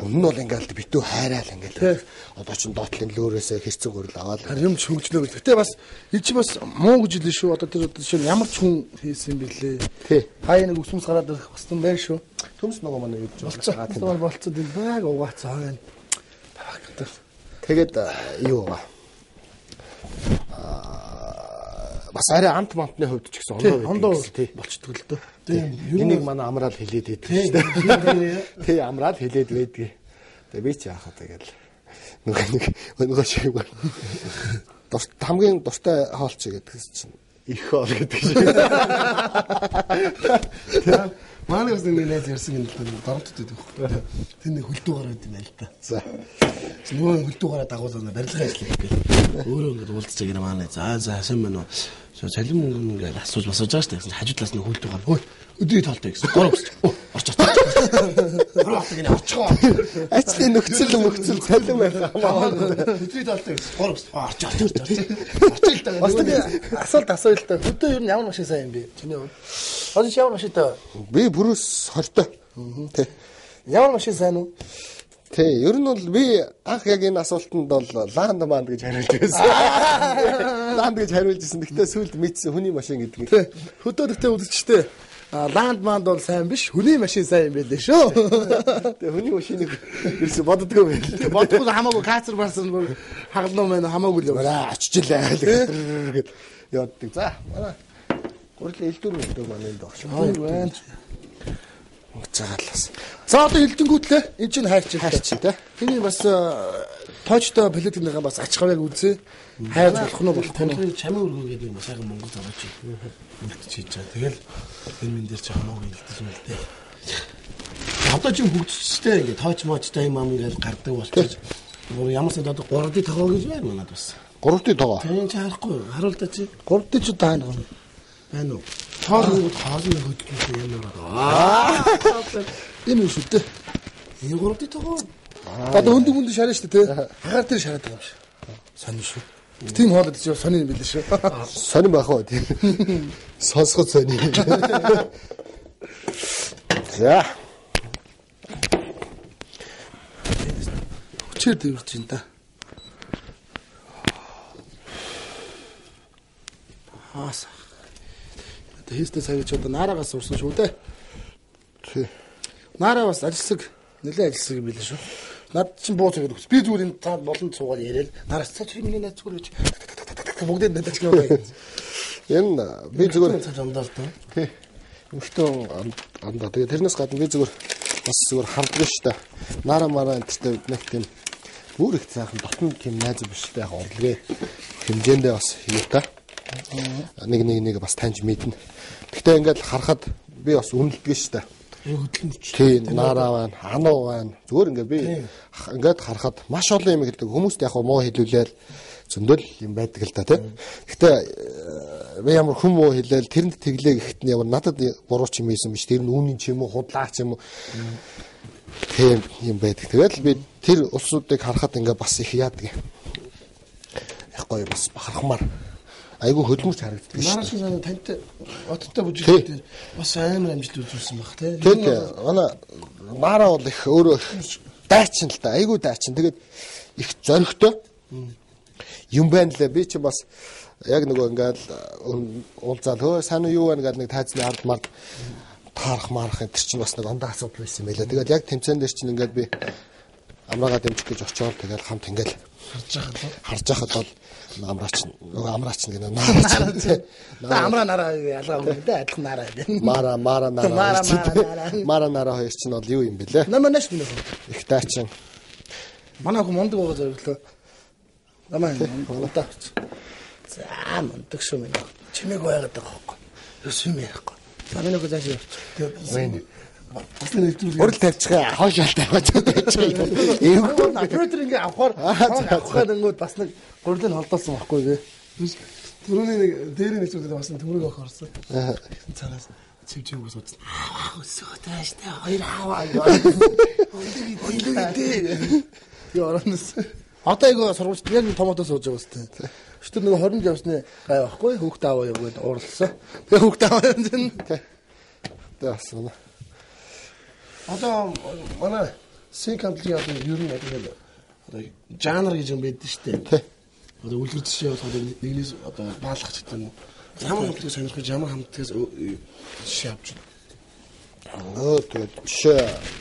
өмнө нь бол ингээд битүү хайраал ингээд одоо ч доотлын лөөрөөсөө хэрцэг горил аваад юм ч хөнгөлнө гэж. Гэтэ бас ий чи бас муу гэж хэлсэн шүү. Одоо тэр жишээ нь ямар ч хүн хийсэн бэлээ. Тий. Хаяа нэг үсмэс гараад ирэх хэвчэн байна шүү. Төмс нөгөө манай юу гэж болцсон энэ баг угаацаа байна. Тэгээд юу ба бас арай амт мантны хувьд ч гэсэн ондоо болчдөг л дөө. Тийм. Энийг манай амраал хэлээд байдаг шүү дээ. Тий, амраал хэлээд байдаг. Тэгээ би ч яахаа тэгэл нөгөө шиг байна. Хамгийн дуртай хоолч гэдэг чинь их хоол гэдэг шиг. Манай бас нэг найз ярьсан юм л дөрөвдөд байдаг. Тэр нэг хөлдөө гараад юм байл та. За. Нөгөө хөлдөө гараад дагуулна барилгын ажил хийх. Өөрөө ингэ уулзаж байгаа манай. За сайн байна уу? Салим ингээд асууж байгаа шүү дээ. Хажуудлаас нэг хөлдөө гараад. Ой, өдний тоолтой гэсэн. Гороо өсч. Орч. Гороо гинэ орчоо. Ажлын нөхцөл салим байх хамаа. Өдний тоолтой гэсэн. Гороо өсч. Орч. Орчил та. Асуулт асууя л та. Хөдөө юу ямар машин сайн юм бэ? Чиний хувьд. Одоо ямар машинтай? Би бүрээс 20-той. Тий. Ямар машин сайн уу? Тий, ер нь бол би анх яг энэ асуултанд бол ланд манд гэж хариулж байсан. Ланд гэж хариулж ирсэн. Гэхдээ сүүлд мэдсэн хүний машин гэдэг. Тий. Хөдөөдөртөө үзчихтэй. Ланд манд бол сайн биш, хүний машин сайн юм байлээ шүү. Тэгээ хүний машиныг ерөөсө боддгоо байл. Боддгоо хамаагүй кацар барсан хагалнаа мэн хамаагүй л яваа. Очижлаа гэд явддаг. За, манай гурлын элдвэр манай энд багш. Байна. Цагаалаас. За одоо элдэнгүүтлээ энэ чинь хайрч тий. Тэний бас тоочтой плетинийхээ бас ач харыг үзээ. Хайр болох нь болох нь чамын өргөө гэдэг юм сайхан Монгол зовооч. Үлдчихэж хийж байгаа. Тэгэл энэ мэн дээр ч хамаагүй илтгэж юм л дээ. Одоо ч хөгжчихтэй ингээ тооч моочтой юм ингээл гардаг болчих. Ямар ч одоо 3D тогоо гэж байна манад бас. 3D тогоо. Тийм ч харахгүй. Харуултаа чи 3D ч таана байна уу? Тоолны хаалны хөдөлгөөн юм аа. Энэ шүү дээ. Энэ 3D тогоо. Одоо өндөг шараа шүү дээ, тэ. Хагаар дээр шараад байгаа юм шиг. Сонир шүү. Тийм хоолой чи сонир юм билээ шүү. Сонир байх уу тийм. Сонсгол сонир. За. Хүчээр дэрвэж чинь та. Хаас. Хийстэй саяч одоо наараагаас урсан шүү дээ. Тий. Наараа бас ажилсаг нэлээд ажилсаг юм билээ шүү. Над чинь бууц өгөх. Би зүгээр энэ цаад болон цуугаад яриад нараас цаа чи миний найз зүгээр гэж бүгдээ надад ч яваа. Энэ би зүгээр цаа амдаа л таа. Тий. Өстөө амдаа. Тэгээ тэрнээс гадна би зүгээр бас зүгээр харддаг шүү дээ. Наараа мараа энтертэй нэг тийм бүр их цаахан дотн тийм найз биш дээ яг орлогоо хэмжээндээ бас хийе та. Нэг бас таньж мэднэ. Гэхдээ ингээд харахад би бас үнэлдэг шүү дээ. Хөдөлмөрч. Тийм, наараа байна, хануу байна. Зүгээр ингээд би ингээд харахад маш олон юм хэлдэг. Хүмүүст яг муу хэлүүлээл зөндөл юм байдаг л да тийм. Гэхдээ би ямар хүм муу хэлээл тэрэнд тэглээ гэхэд нь ямар надад буруу ч юм ийсэн биш. Тэр нь үүний ч юм уу, худлаа ч юм уу. Тийм юм байдаг. Тэгэл би тэр улсуудыг харахад ингээд бас их яадаг. Яг гоё бас бахархмаар айгу хөдөлмөрч харагддаг шүү. Наараа шиг тантай оттой бүжигтэй бас амар амжилт үзүүлсэн баг тий. Тэгээд манай наараа бол их өөрөө дайчин л да. Айгу дайчин. Тэгээд их зоригтой юм байна лээ. Би чи бас яг нөгөө ингээл уулзаал хөө сайн юу байна гэдэг нэг тайзны ард мард таарах марах энэ чинь бас нэг ондоо асуудал байсан юм байлаа. Тэгээд яг тэмцээн дээр чинь ингээд би амраагаа дэмжих гэж очиод тэгээд хамт ингээд харж байхад бол амраач нэг наараач. Амраа нараа ялгаа өгнө дээ адилхан нараа дээ. Мара нараа хоёр чинь бол юу юм бэлээ? Наманаш минь. Их таачин. Манай хүмүүс мундаг байгаа зөвлөө. Намаа мундаг. За мундаг шүү минь. Чимээг байгаад байгаа хөөхгүй. Юус юм ярихгүй. Намаа нэг зааш. Тэгээд бас нэг нэвтрүүлэг. Урал тавьчихаа хоошаалтай байж байгаа. Эвгүй оператор ингээ авахаар нэнгүүд бас нэг гурлын холдуулсан байхгүй вэ? Түрүүний нэг дээрийн нэвтрүүлэгт бас төмөрөг авах орсон. Цаанаас чивчивгээс үзсэн. Өсөө тааштай хоёр аваа. Өндөгтэй. Яаранс. Одоо айгаа сургуульд яг томоотоо сууж байгаа үстэй. Өчтөр нэг 20 явсны гай байхгүй хүүхдээ аваа яг гээд уурлсан. Тэгээ хүүхдээ аваа юм зэн. Тэгээ асууна. Одоо манай синкамплиг одоо ер нь одоо жанр гэж юм байдаг шүү дээ. Одоо үлгэр жишээ бол нэгнээс одоо баалгах гэдэг юм уу. Ямар хамтлагаас сонирхож ямар хамтлагаас жишээ авч тэгээд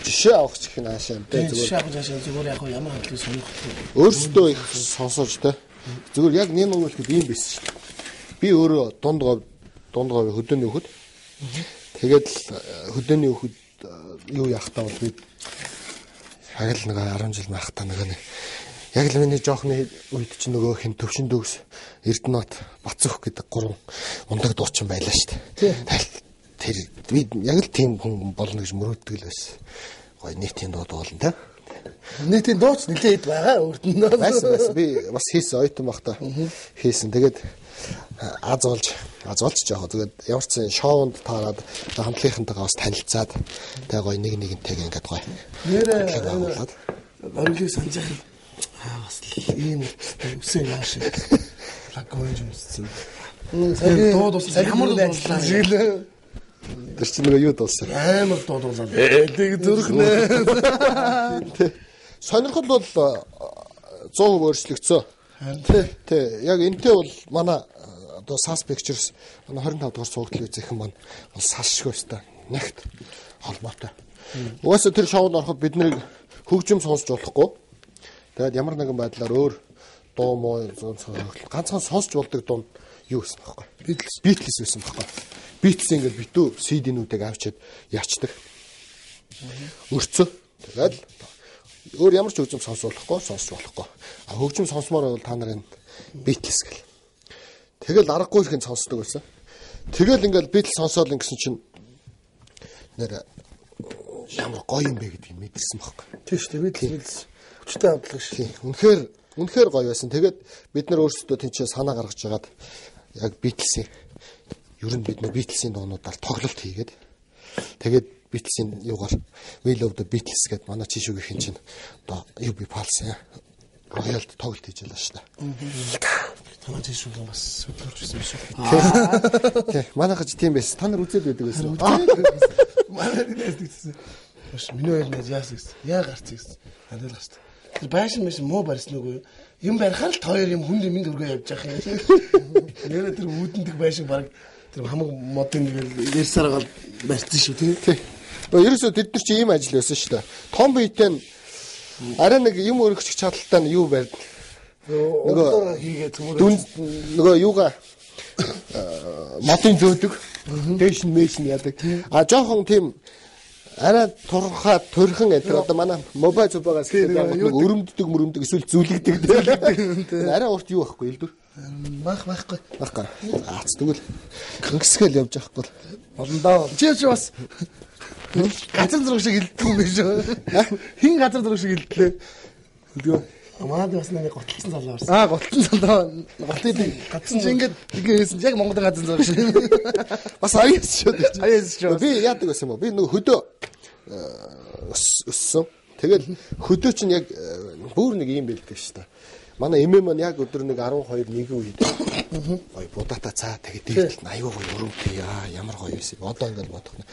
жишээ авах гэх юм аашаа юм дээ. Жишээ авах жишээ зүгээр яг ямар хамтлагаас сонирхох вэ? Өөрсдөө их сонсож те. Зүгээр яг нэм өгөхөд ийм байсан шүү дээ. Би өөрөө дунд говь хөдөөний хөхд. Тэгээд хөдөөний хөхд юу яхтаа бол би яг л нэг 10 жил байхдаа нэг яг л миний жоохны үед чинь нөгөө хин төвшин дөгс Эрдэнэт Бацөх гэдэг 3 ундаг дуучин байлаа шүү дээ. Тэр би яг л тийм хүн болно гэж мөрөөддөг л байсан. Гой нийтийн дууд болно те. Нийтийн дууч нэлээд байгаа өөртөө. Бас би бас хийсэн ойтон бахта хийсэн. Тэгээд аз олж жаах. Тэгээд ямар ч шоунд таарад хамтлагийнхантайгаа бас танилцаад тэгээ гой нэгнтэйгээ ингээд гой. Нэрээ орилыг санджих бас ийм үсэн яаш. Лагоонж үссэн. Дууд ус ямар дуудлаа жилээ. Тэр чинь нөгөө юу дууссан? Амар дуудуулаад. Тэг зүрхнээ. Сонирхол бол 100% өөрчлөгдсөн. Тий. Яг энтэй бол манай одоо SAS Pictures манай 25 дугаар цогцлын үзэх юм бол салшгүй өстой. Нэгт холбоотой. Угаасаа тэр шоунд ороход бид нэр хөгжим сонсч болохгүй. Тэгээд ямар нэгэн байдлаар өөр дуу муу ганцхан сонсч болдог дунд юу гэсэн бэхгүй. Beatles байсан бэхгүй. Beatles ингээд битүү CD-нүүдийг авчиад яачдаг. Өрцөө. Тэгээд өөр ямар ч хөгжим сонсч болохгүй. А хөгжим сонсомоор бол та нарын Beatles гэл. Тэгэл аргагүй ихэн сонсдог байсан. Тэгэл ингээд Beatles сонсоод ингэсэн чинь нэр ямар гоё юм бэ гэдгийг мэдэрсэн байхгүй. Тийм шүү дээ. Beatles хүчтэй хамтлаг шүү. Үнэхээр гоё байсан. Тэгээд бид нар өөрсдөө тэнцээ санаа гаргаж жагаад яг Beatles-ийн ер нь бид нар Beatles-ийн дуунуудаар тоглолт хийгээд тэгээд Beatles-ийн юугаар We Love the Beatles гэдээ манай чишүүгийн чинь одоо UB Pulse роялд тоглолт хийж байлаа шүү дээ. Танаа чишүүгийн бас хөдөлгөрч байсан шүү. Тий, манайхаж тийм байсан. Та нар үзээд байдаг байсан. Манай нэстэгсэн. Миний хоёр нэг яас гэсэн. Яа гарц гэсэн. Надад л гast. Тэр байшин муу барьсан уу? Юм барихаар л хоёр юм хүн минь өргөө явж байгаа юм. Нэрээ тэр үүдэндэг байшин баг тэр хамаг модын нэг ярьсараа барьсан шүү тий. Ерөөсөө тэд нар чи ийм ажил байсан шүү дээ. Том биетэй арай нэг юм өргөчих чадaltaй нь юу барьд. Нөгөө хийгээ төмөр. Нөгөө юугаа модын зөөдөг. Дэшн мэшн яадаг. А жоохон тийм арай турхан энэ одоо манай мобайл зубагаас өрөмддөг эсвэл зүлэгдэг. Арай урт юу байхгүй элдвэр. Байхгүй. Аац тэгвэл ингэсгээл явж байхгүй болно даа. Чи бас газар зураг шиг илддэг юм биш үү? Хин газар зураг шиг илдлээ. Тэгвэл манад бас нэг готлцсон залуу орсон. Готлцсон залуу. Готлыг гацсан чи ингээд хийсэн яг Монголын газар зураг шиг. Бас аяас шүү. Би яадаг байсан юм бэ? Би нөгөө хөдөө өссөн. Тэгэл хөдөө чинь яг бүр нэг юм бэлдэг шүү дээ. Манай эмээ маань яг өдөр нэг 12-1 үед гоё будата цаа тэгээд дээдэлт аюу гоё өрөмтэй ямар гоё байсан. Одоо ингээд бодох нь.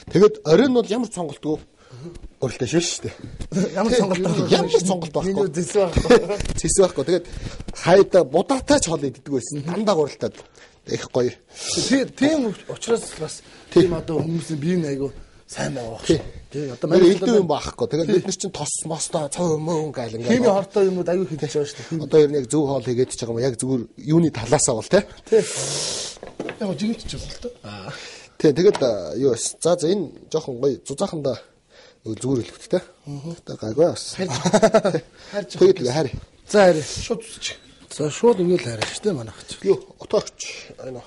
Тэгээд оройн бол ямар сонголтгүй өөртөө шил шүү дээ. Ямар сонголт байхгүй. Зэс байхгүй. Тэгээд хайда будатаач хоол иддэг байсан. Дандаа гуралтаад. Их гоё. Тийм учраас бас тийм одоо хүмүүсийн бие айгу сайн байгаа шүү. Тий одоо манай элдв юм баахгүй. Тэгээд бид нар чинь тос мостой цав мөн гайл ингээд. Хими хортой юмуд аюу хийж байгаа шүү. Одоо ер нь яг зөв хоол хийгээд ч байгаа юм. Яг зүгээр юуны талаасаа бол тий. Яг жигч ч байна л та. Тий тэгээд юу вэ? За энэ жоохон гоё зузааханда зүгээр хэлбэх тий. Одоо гайгүй бас. Харж тэгээд харь. За харь шууд үзчих. За шууд ингээл харь шүү дээ манайх. Юу отооч. Аа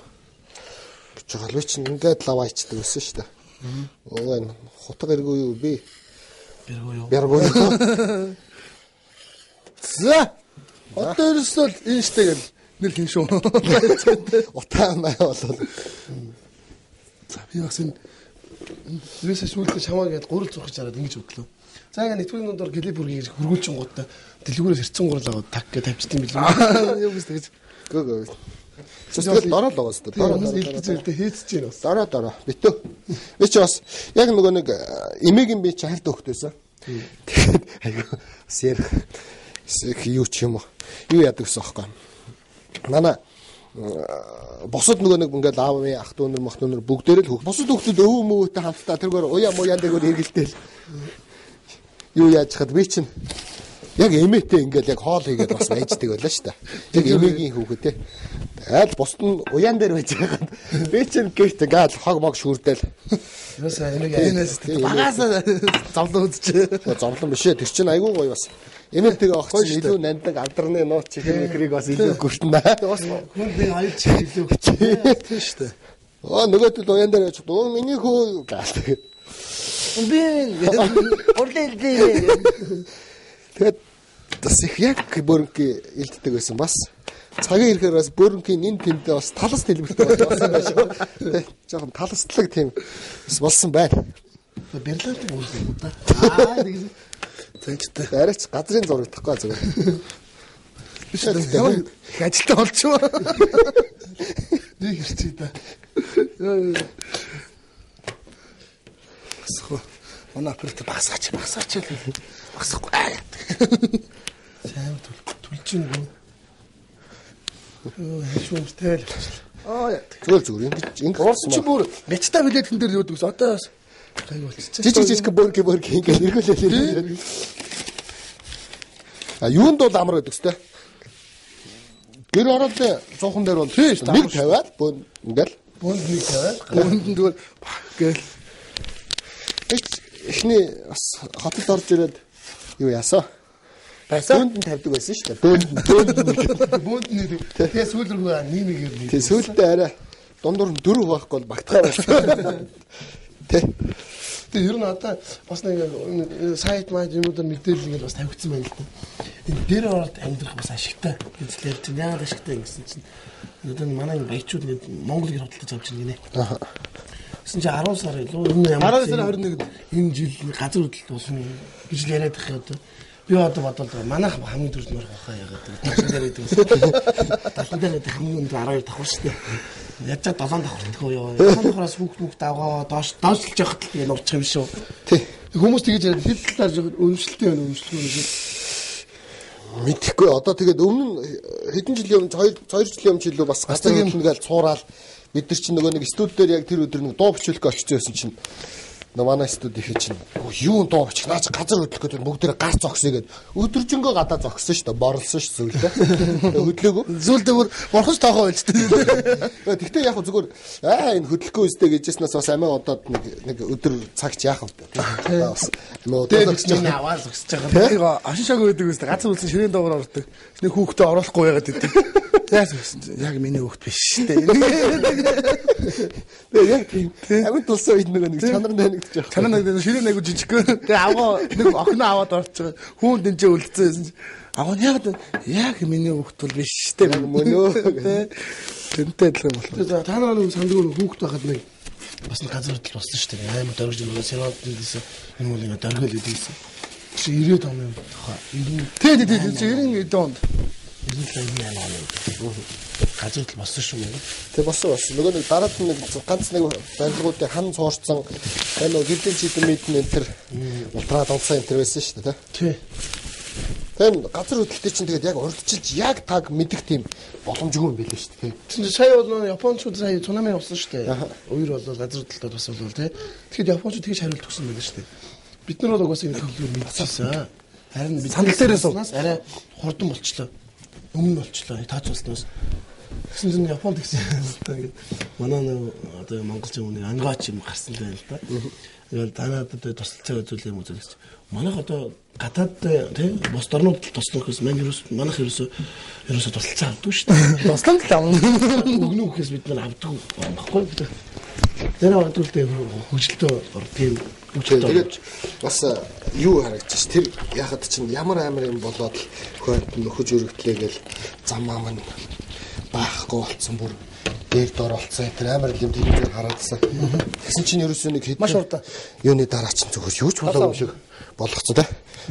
жогол би чинь ингээд лаваачдаг байсан шүү дээ. Оо энэ хутга эргүү юу би? Бэргүү юу. За. Одоо ерөөсөө энэ штэ гэл нэр хин шүү. Утаа маа болол. За би бас энэ юусе сүлдө шамаа гээд гурал зурхаж хараад ингэж бодлоо. За ингээ нэвтрүүлгийн дундор гэлээ бүргийг хөргүүлчин гутаа дэлгүүрээс хэрцэн гурал аваад так гэж тавьчихсан билээ. Юу гэж тэгэж. Гөө. Зүгээр дороо л байгаа шүү дээ. Дороо илтгэж хийцэж байна бас. Дороо. Битүү. Би ч бас яг нөгөө нэг эмээгийн би чи хайртай хөхтэйсэн. Тэгээд айгүй сэр юу ч юм уу. Юу яадаг гэсэн аахгүй. Манай босод нөгөө нэг ингээл аав минь ах дүүнэр мах дүүнэр бүгдээрээ л хөх. Босод хөхтөд өвөө мөвөтэй хамтдаа тэргээр уяа муяа дээгүүр хэргэлдээл. Юу яаж хад би чинь яг эмээтэй ингээл яг хоол хийгээд бас байждаг байлаа шүү дээ. Яг эмээгийн хүүхэд те. Айл бусд нь уяан дээр байж байгаа. Би чинь гэрт ингээл хог мог шүрдэл. Юусаа эмээгээс багаасаа зовлон үзчихээ. Зовлон биш ээ. Тэр чинь айгүй гоё бас. Эмээтэйгээ авах чинь илүү нанддаг алдарны нууц чихэр микрийг бас илүү гүртэнэ. Бас хүн би аяд чих илүү тийм шүү дээ. Нөгөөдөл уяан дээр байж дөө миний хөө гаалдаг. Би орлоо. Тэгээд бас их яг бөрөнки илддэг байсан бас. Цагийн ирэхээр бас бөрөнкийн энэ тэмдээ бас талас дэлбэртэй болсон байх шүү. Жохон таластлаг тийм болсон байна. Берланд үүсгэн да. Тэгэж цанчтай. Арайч газрын зураг тахгүй зүгээр. Биш үү? Ажилтаа олчихоо. Нэг хэрчээ да. Асхоо. Манай апарт багсаач. Багсахгүй. Сайн түлжингүй. Шүүмтэй л. Зүгээр ингэж чи бүр мячтаа билээд хэн дээр юудаг ус одоо бас гай болчихсон. Жижиг бөрки ингэ эргүүлээ. Юунд бол амар гэдэг үстэй. Гэр ороод 100хан дээр бол нэг тавиад ингээл бөөнд нэг тавиад бөөнд дүүл гээл эхний бас хотод орж ирээд юу яасаа бөөнд нь тавьдаг байсан шүү дээ. Бөөнд нэг тэгээ сүүл рүү ниймэгээр нэг. Тэгээ сүүлдээ арай дундуур нь 4 байхгүй бол багтгаа байсан. Тэгээ ер нь одоо бас нэг сайт маань юмудаар мэдээлэл ингээд бас тавигдсан байна л да. Энэ дээр ороод амьдрах бас ашигтай. Гэвчлэр чинь яагаад ашигтай гэсэн чинь одоо манай баячууд ингээд Монгол гэр худалдаж авч ирнэ гинэ. Аа. Гэсэн чинь 10 сар илүү энэ ямар 10 сарын 21-нд энэ жил газар хөдлөлт болно гэж л яриад их одоо. Би одоо бодвол манайх хамгийн дөрөв мөр хахаа ягаад талхан дээр байдаг. Талхан дээр байдаг хамгийн өндөр 12 давхар шүү дээ. Яаж 7 давхартах уу ёо. 7 давхараас хүүхд давгаа доошлж явахад л нурчих юм шүү. Тий. Хүмүүс тэгэж яриад хэд талаар зөв өмшлтэй байна өмшлгүй юм. Мэдхгүй одоо тэгээд өмнө хэдэн жилийн өмнө 2 жилийн өмнө ч илүү бас газар хөдлөнгээл цуураал бид нар чинь нөгөө нэг студ дээр яг тэр өдөр нэг дуу бичүүлэх очиж байсан чинь манай студ их чинь юу дуу бичих наач газар хөдлөх гэдэг бүгдээ гар зогсъё гэд өдөржингөө гадаа зогссон шүү дээ борлсон шүү зүйлээ хөдлөөгөө зүйлдээ бүр борхоч тоохоо байлжтэй. Тэгтээ яг зүгээр энэ хөдлөхгүй үстэй гэжснээс бас амиа одоод нэг өдөр цагч яах вэ бас нөө аваад зогсож байгаа. Ашин шаг байдаг үстэй газар үлсэн ширээн доогоор ордог. Нэг хүүхдээ оруулахгүй яагаад гэдэг. Яг миний хүүхд биш шүү дээ. Яг тийм агуу тулсан үед нэг чанар нэнэгдэж байгаа. Чанар нэг ширээн айгу жижиг. Тэгээ аваа нэг охин аваад орчих. Хүн дэнжээ үлдсэн. Агуу яг миний хүүхд бол биш шүү дээ. Мөнөө. Тэнтэй адилхан болов. Та нараа нэг сандгүй хүүхд байхад нэг бас нэг газар хөдлөл болсон шүү дээ. Аймаг дөрөж нөгөө сенат дэсэн энэ мөн нэг дөргөл идэсэн. Чи 90 он юм баха. Тий 90 онд. Газар хөдлөл болсон шүү дээ. Тэг болсон. Нөгөө нэг дараад нэг ганц нэг барилгуудыг хан цуурцсан энэ гэрлийн чидэн мэдэн энэ төр ултраад онцсон энэ төр байсан шүү дээ. Тий. Тэгээд газар хөдлөлтөд чинь тэгээд яг урдчилж яг таг мэдэх тийм боломжгүй юм билээ шүү дээ. Чинь сая бол Япончууд сая цунами явсан шүү дээ. Өөр бол газар хөдлөлтөд бас бол тий. Тэгэхэд Япончууд тэгж хариулт өгсөн байлаа шүү дээ. Бид нар бол угаасаа энэ хэлээр мэдчихсэн. Харин бид сандал дээрээс арай хурдан болчлоо. Өмнө болчлоо. Таацуулснаас. Тэгсэн чинь Японд гэсэн юм. Манай нэг одоо монголчин хүний ангаач юм гарсан л байна л да. Ингээл танадад тусалцаа үзүүл юм үзүүлсэн. Манайх одоо гадаад тийм бос орнууд туслах гэсэн манайх ерөөсө тусалцаа авдаг шүү дээ. Туслан л авна. Өгнө гэхээс бид нар авдаг баггүй. Тэр хадуултаа хөгжилтөө тийм тэгээд бас юу харагдчих тэр яхад чинь ямар амар юм болоод хойд нөхөж өргөдлээ гэл зам маань баахгүй болцсон бүр дээр дор болцсон тэр амар юм тэр хараадсан. Тэгсэн чинь ерөөсөө нэг маш урд юуны дараа чинь зөвхөн юу ч болоогүй юм шиг болгоцсон те.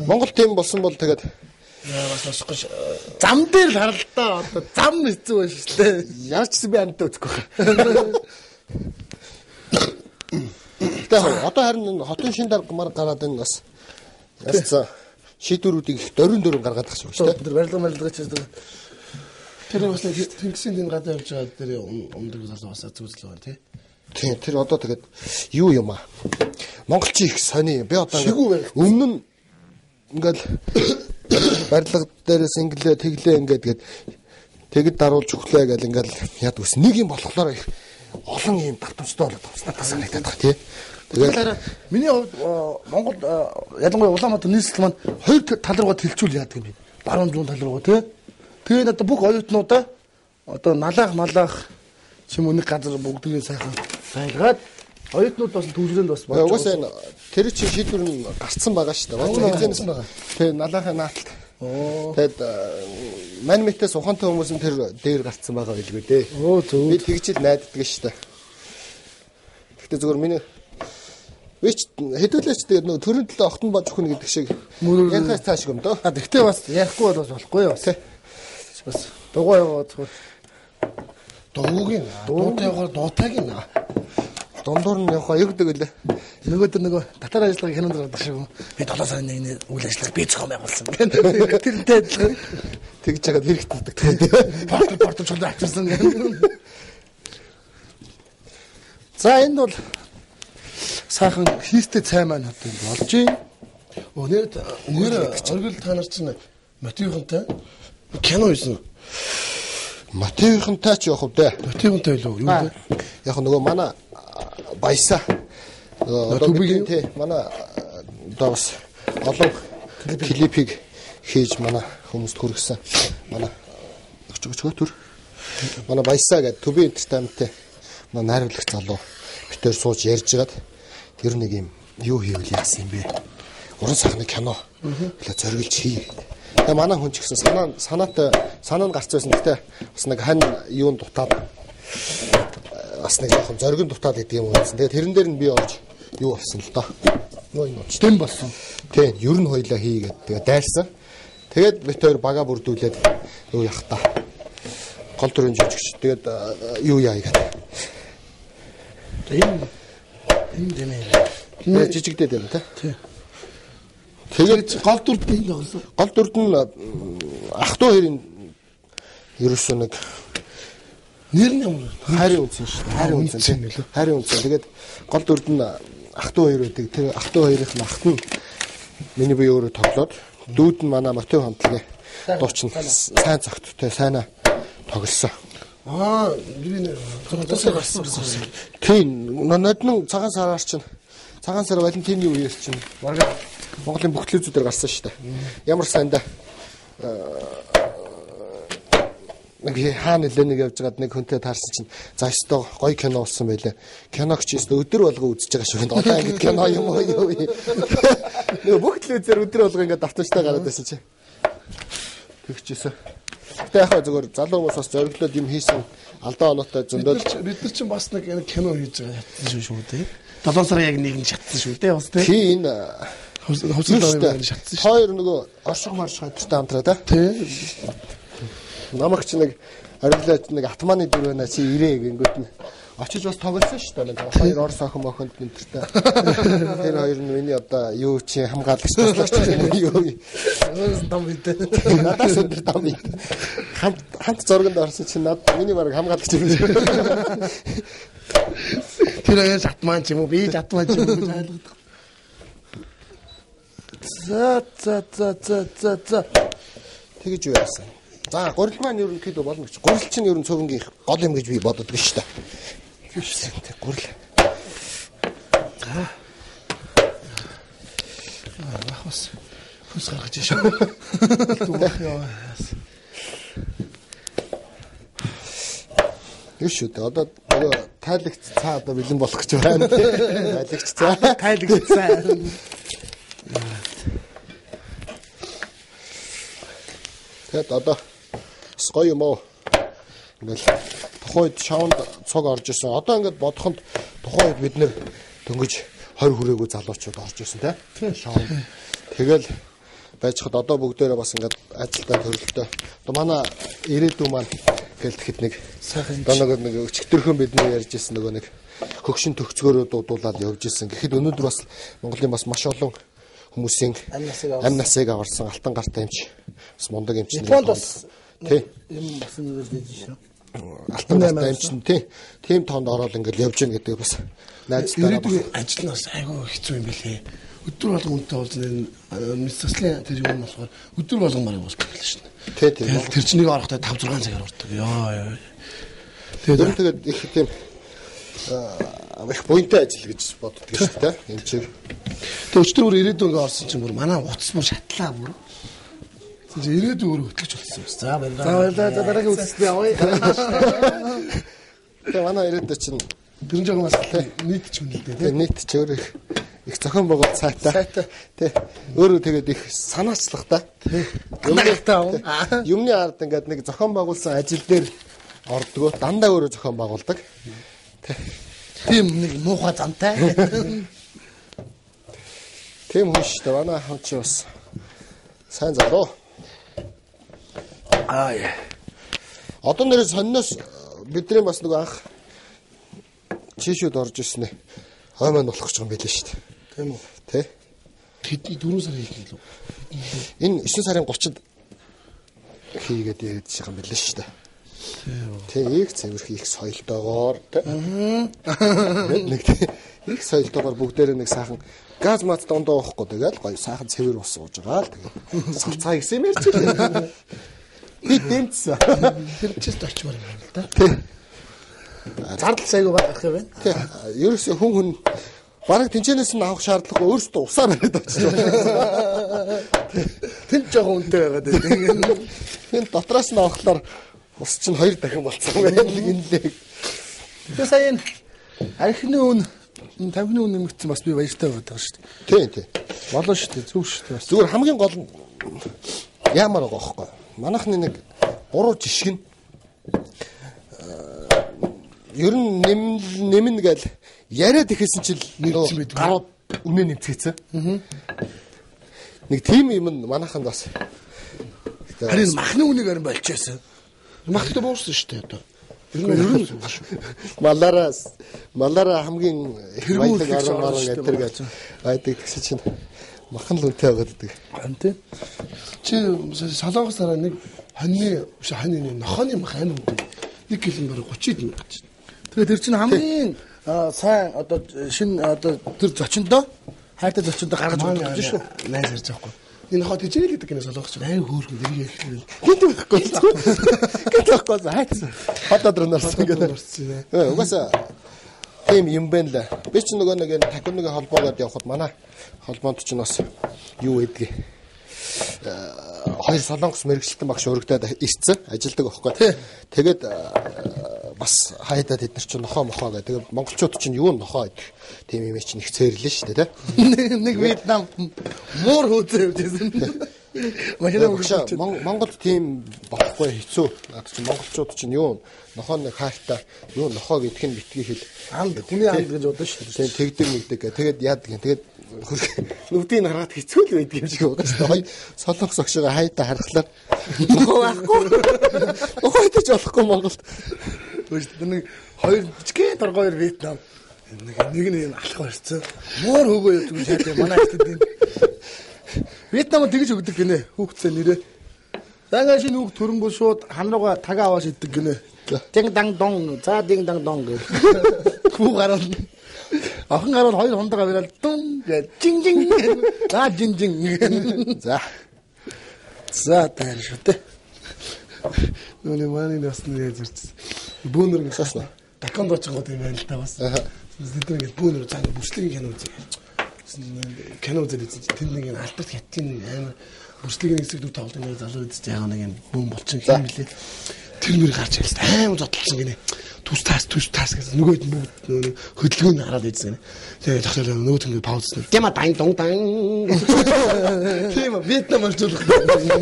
Монгол тийм болсон бол тэгээд бас насахгүй зам дээр л харалтаа одоо зам хэцүү байна шүү дээ. яаж ч би амтаа үзэхгүй. Тэгээд одоо харин хотын шин дарга мар гараад энэ бас яасан шийдвэрүүдийг их дөрөн гаргаад тах шүү дээ. Тэр барилга ч тэр бас тэнгисийн дэн гадаа явж байгаа тэр өмдөг залуу бас зүзэл байна тий. Тийм тэр одоо тэгээд юу юм аа. Монголчин их сони би одоо өмнө нь ингээл барилга дээрээс инглээ тэглээ ингээд тэгэд даруулж өглөө гэл ингээл яд үс нэг юм болохоор их олон юм давтамжтай болоод тавснаа санагдаад байгаа тий. Тэгэхээр миний хувьд Монгол ялангуяа Улаанбаатар нийслэл маань хоёр тал руугаа тэлцүүл яадаг юм бэ? Баруун зүүн тал руугаа тий. Тэгээд одоо бүх оюутнуудаа одоо малаах ч юм уу нэг газар бүгдийг сайхан байлгаад оюутнууд бас төвлөрөнд бас болж байгаа. Угаасаа энэ тэр чинь шийдвэр нь гарцсан байгаа шүү дээ. Хязгаарсан байгаа. Тэгээд налахын наалт. Тэгээд мань мэтээс ухаантай хүмүүс нь тэр дээр гарцсан байгаа байлгүй дээ. Би тэгж л найддаг шүү дээ. Гэхдээ зөвхөн миний вич хэдүүлээч тэгээд нөгөө төрийн төлөө огтон бож өгнө гэдэг шиг ярихаас цааш юм дөө. Гэхдээ бас ярихгүй бол болохгүй юу. Бас дугаа яваад дуугийн дуутай явахаар дуутайгийн дундуур нь явах аюулдаг үлээ. Нөгөө татар ажиллагааны хянанд гардаг шиг би 7 сарын 1-ний үйл ажиллагааг би зохион байгуулсан. Тэрнтэй адилхан тэгж жагаад хэрэгтдэг тийм. Портал чулуу авчирсан гэх. За энэ бол сайхан хийстэй цай маань одоо болж байна. Нэр оргил та нар чинь мотивынтай кино хийсэн. Мотивынтай ч явах вэ? Мотивынтай илүү юу вэ? Яг нөгөө манай баясаа одоо би манай одоо бас олон клипийг хийж манай хүмүүст хүргэсэн. Манай өчгөө төр. Манай баясаа гэдэг төв энтертайнменттэй манай найруулагч залуу битээр сууж ярьж гаад тэр нэг юм юу хийвэл яасан юм бэ? Уран сайхны кино. Хэлээ зориглж хий. Тэгээ манай хүн ч гэсэн санаанд гарч байсан. Гэтэ бас нэг хань юунд дутаад бас нэг жоохон зориг нь дутаад гэдэг юм байсан. Тэгээ тэрэн дээр нь би орж юу болсон л доо. Нөө юм дэм болсон. Тийм, ер нь хоёлаа хийгээд тэгээ дайрсан. Тэгээд бит хоёр бага бүрдүүлээд юу яах та. Гол дүрэн жижигч. Тэгээд юу яа гэдэг. Энэ дэмээ. Жижигдээд байна тий. Тэгээд гол дүрд нь тоглосон. Гол дүрд нь ах トゥ хоёрын ерөөсөө нэг нэр нь ямар хайрын үнсэн шүү дээ. Хайрын үнсэн тийм. Хайрын үнсэн. Тэгээд гол дүрд нь ах トゥ хоёр байдаг. Тэр ах トゥ хоёрын ахт нь миний бие өөрөө тоглоод дүүд нь манай мотив хамтлагийн дуучин сайн зөгттэй сайнаа тоглосон. Би тасаа гарсан. Тийм. Нодны цагаан сараар чинь цагаан сар Валентины үеэр чинь бараг Монголын бүх телевизүүдээр гарсан шүү дээ. Ямар сайндаа нэг хаана нэлээ нэг явж байгаад нэг хүнтэй таарсан чинь за ёстой гоё кино болсон байлаа. Киногч ёстой өдөр болго үзэж байгаа шүү. Одоо ингэ кино юм уу юу. Нэг бүх телевизээр өдөр болго ингэ давтамжтай гараад байсан чи. Тэгчихсэн. Гэтэ яхаа зүгээр залуу хүмүүс бас зориглоод юм хийсэн алдаа оноотой зөндөөл бид нар чинь бас нэг кино хийж байгаа хатсан шүү дээ. 7 сарын яг нэг нь шатсан шүү дээ бас тийм. Тийм хувцас шатсан шүү. Хоёр нөгөө орших марш хатартай хамтраа да. Тийм. Намагч нэг арилаач нэг атманы дүр байна чи ирээ гингүүд нь очиж бас тоглосон шүү дээ. Нэг хоёр Орос охин мохонд нэртэй. Тэр хоёр нь миний одоо юу чи хамгаалагч таслаач юу дам бидээ. надаас өндөр дам бит. Хамт зурганд орсон чинь надад миний баг хамгаалагч юм. Тэр хоёр жатман ч юм уу би жатман ч юм уу гэж ойлгодог. За. Тэгэж юу яасан. За гурил маань ерөнхийдөө болно гэж. Гурил чинь ерөн цөөнгийн гол юм гэж би бодод байна шүү дээ. Тэг гурил. Бас хүс гаргаж шүү. Түгэх яа. Юу шүү дээ. Одоо нөгөө тайлагч цаа одоо бэлэн болох гэж байна. Тайлагч цаа. Тайлагч цаа. Тэгэд одоо гоё юм уу? Ингээл тухайд шавнд цог орж исэн. Одоо ингээд бодоход тухайд бид нэр дөнгөж 20 хүрээгүй залуучууд орж исэн тий. Шавнд. Тэгэл байж хад одоо бүгдээрээ бас ингээд ажилдаа төрөлтөө. Одоо манай ирээдүй маань гээл тэгэхэд нэг сайхан нэг өчигдөрхөн бидний ярьж исэн нөгөө нэг хөгшин төгцгөөрөө дуудуулаад явж исэн. Гэхэд өнөөдөр бас Монголын бас маш олон хүмүүсийн амь насыг аварсан алтан гартай юмч бас мундаг юмч Японд бас тий юм бас нэг дэж шүү. Алтан гартай юмч тий тийм тоонд ороод ингээл явж гин гэдэг бас найзтайгаа ажил нь бас айгүй хэцүү юм билээ. Өдөр болгон үнтэй болж мэдсэслийн тэр юм болохоор өдөр болгон марыг болдог л шин. Тий тэр чинь нэг орохдоо 5 6 цагаар ордог. Яа. Тэгээд их тийм их буйнтай ажил гэж боддог шүү дээ. Энд чиг. Тэг өчтөр бүр ирээдүйн ингээ орсон чинь бүр манай утас бүр шатлаа бүр. Тэгэж ирээдүй өөр хөтлөж болсон. За баярлалаа. За дараагийн үсэлтэд явъя. Тэг манай ирээдүй чинь тэр жоохон бас нийт ч үнэлдэ тий. Нийт ч өөр их зохион байгуулалт сайтай. Тий. Өөрөө тэгээд их санаачлагтай. Юмны ард ингээд нэг зохион байгуулсан ажил дээр ордгоо дандаа өөрөө зохион байгуулдаг. Тийм нэг муухай зантай. Тийм хүн шүү дээ. Манай хамт чи бас сайн залуу. Яа. Одоо нэр сонноос бидний бас нэг анх чишүүд орж ирсэн ээ. Хой маань болох гэж байгаа юм билээ шүү дээ. Тийм үү? Тэ? Тэдний 4 сар хийх гэлөө. Энэ 9 сарын 30-нд хийгээд яриад байгаа юм билээ шүү дээ. Тийм их цэвэрх их соёлтойгоор нэг их соёлтойгоор бүгдээрээ нэг сайхан газ мат дондоо уухгүй тэгэл гоё сайхан цэвэр ус ууж байгаа л тэгээ салцаа гисэн юм ярьж байна. Би дэмцсэн. Тэр чист очмоор юм л да. Тийм. Зардал сайгүй байх юм байна. Тийм. Ерөөсөө хүн бараг тэнцэнээс нь авах шаардлагагүй өөрөөсөө усаар бариад очиж байна. Тэн жоохон үнэтэй байгаад байна. Энэ дотроос нь авахлаар ус чинь 2 дахин болцсон байна гинлээ. Тэгээ сая энэ архины үн 50-ны үн нэмэгдсэн бас би баяртай байдаг шүү Тийм дээ. тийм. Болоо шүү дээ. Зүг шүү дээ. Зүгээр хамгийн гол нь яамаар байгаа байхгүй. Манайхны нэг 3 жишг нь ер нь нэмнэ гэл яриад ихэсэн чил гарууд үнэ нэмцгээсэн. Нэг тийм юм манайханд бас харин махны үнийг харин болчихсон. Махтай буурсан шүү дээ одоо. Ер нь малаараа хамгийн баялаг арга гэдэг гэж байдаг гэсэн чинь махан л үнэтэй байгаад байдаг. Анти. Чи солонгос дараа нэг хоньны нохооны мах амин үү. 1 кг бараг 30 мянга гэж. Тэгээ тэр чинь хамгийн сайн одоо шинэ одоо тэр зочиндоо хайртай зочиндоо гаргаж өгдөг шүү. Найз ярьж байгаа хгүй. Энэ хот хичээл гэдэг гэнэ солонгос чинь ай хөөрхөн нэр хэлэх. Хинт байхгүй. Гэтэл хайцсан. Хот өдрөө нарсан гэдэг. Угаасаа тийм юм байна л. Би ч нөгөө нэг энэ таконыгийн холбоогод явхад манай холбоонд ч бас юу гэдгийг 2 солонгос мэрэгчлэн багш өргөдөд ирсэн ажилдаг байхгүй. Тэгээд бас хайдаа тэд нар чинь нохоо мохоо гэдэг. Тэгээд монголчууд чинь юу нохоо гэдэг. Тийм юм чинь их цээрлэн шүү дээ, тэ. Нэг Вьетнам муур хөөцөө явжсэн. Монголд тийм болохгүй хэцүү. Наад чинь монголчууд чинь юу нохоо нэг хайртай юу нохоо гэдг нь битгий хэл. Хүний анд гэж бодож шүү дээ. Тэгдэг нэгдэг. Тэгээд яадаг юм. Тэгээд нүдийг хараад хэцүү л байдаг юм шиг байгаа шүү дээ. Солонгос огшоо хайдаа харахлаар нохоо байхгүй. Нохоо идэж болохгүй Монголд. Нэг хоёр жигээ доргоор Вьетнам. Нэг нь алах барьцсан. Муур хөгөө юу гэж шаардсан манай хэвчээд. Вьетнамд тэгж өгдөг гинэ. Хүүхдтэй нэрээ. Загаа шинэ хүүхд төрөнгөө шууд ханрууга тагаа аваад иддэг гинэ. Динг дан дон. За динг дан дон гэх. Хүү гараад. Охин гараад хоёр хондоо аваад дун гэж жин жин. За жин жин. За. За тань шүү дээ. Нүний мааны насны ярьж. Бүүнэр гисаасна. Такондо ч гоо тийм байл та бас. Тэд нэг бүүнэр цаана бүслэгийн кино үзье. Кино үзээд тэнд нэг алтарт хятадын амар бүслэгийн хэсэг дүү тоглож байгаа залуу үзэж байгаа нэг юм бүүн болчихсон юм лээ. Тэр мөр гарч ирсэн амар зодтолсон гинэ. Түс таас гэсэн нөгөөд нь бүгд хөдөлгөөнд хараад ийдсэн гинэ. Тэгээ тогтоолоо нөгөөд нь паузсан. Тема дан дон дан. Тема Вьетнам орчуулах.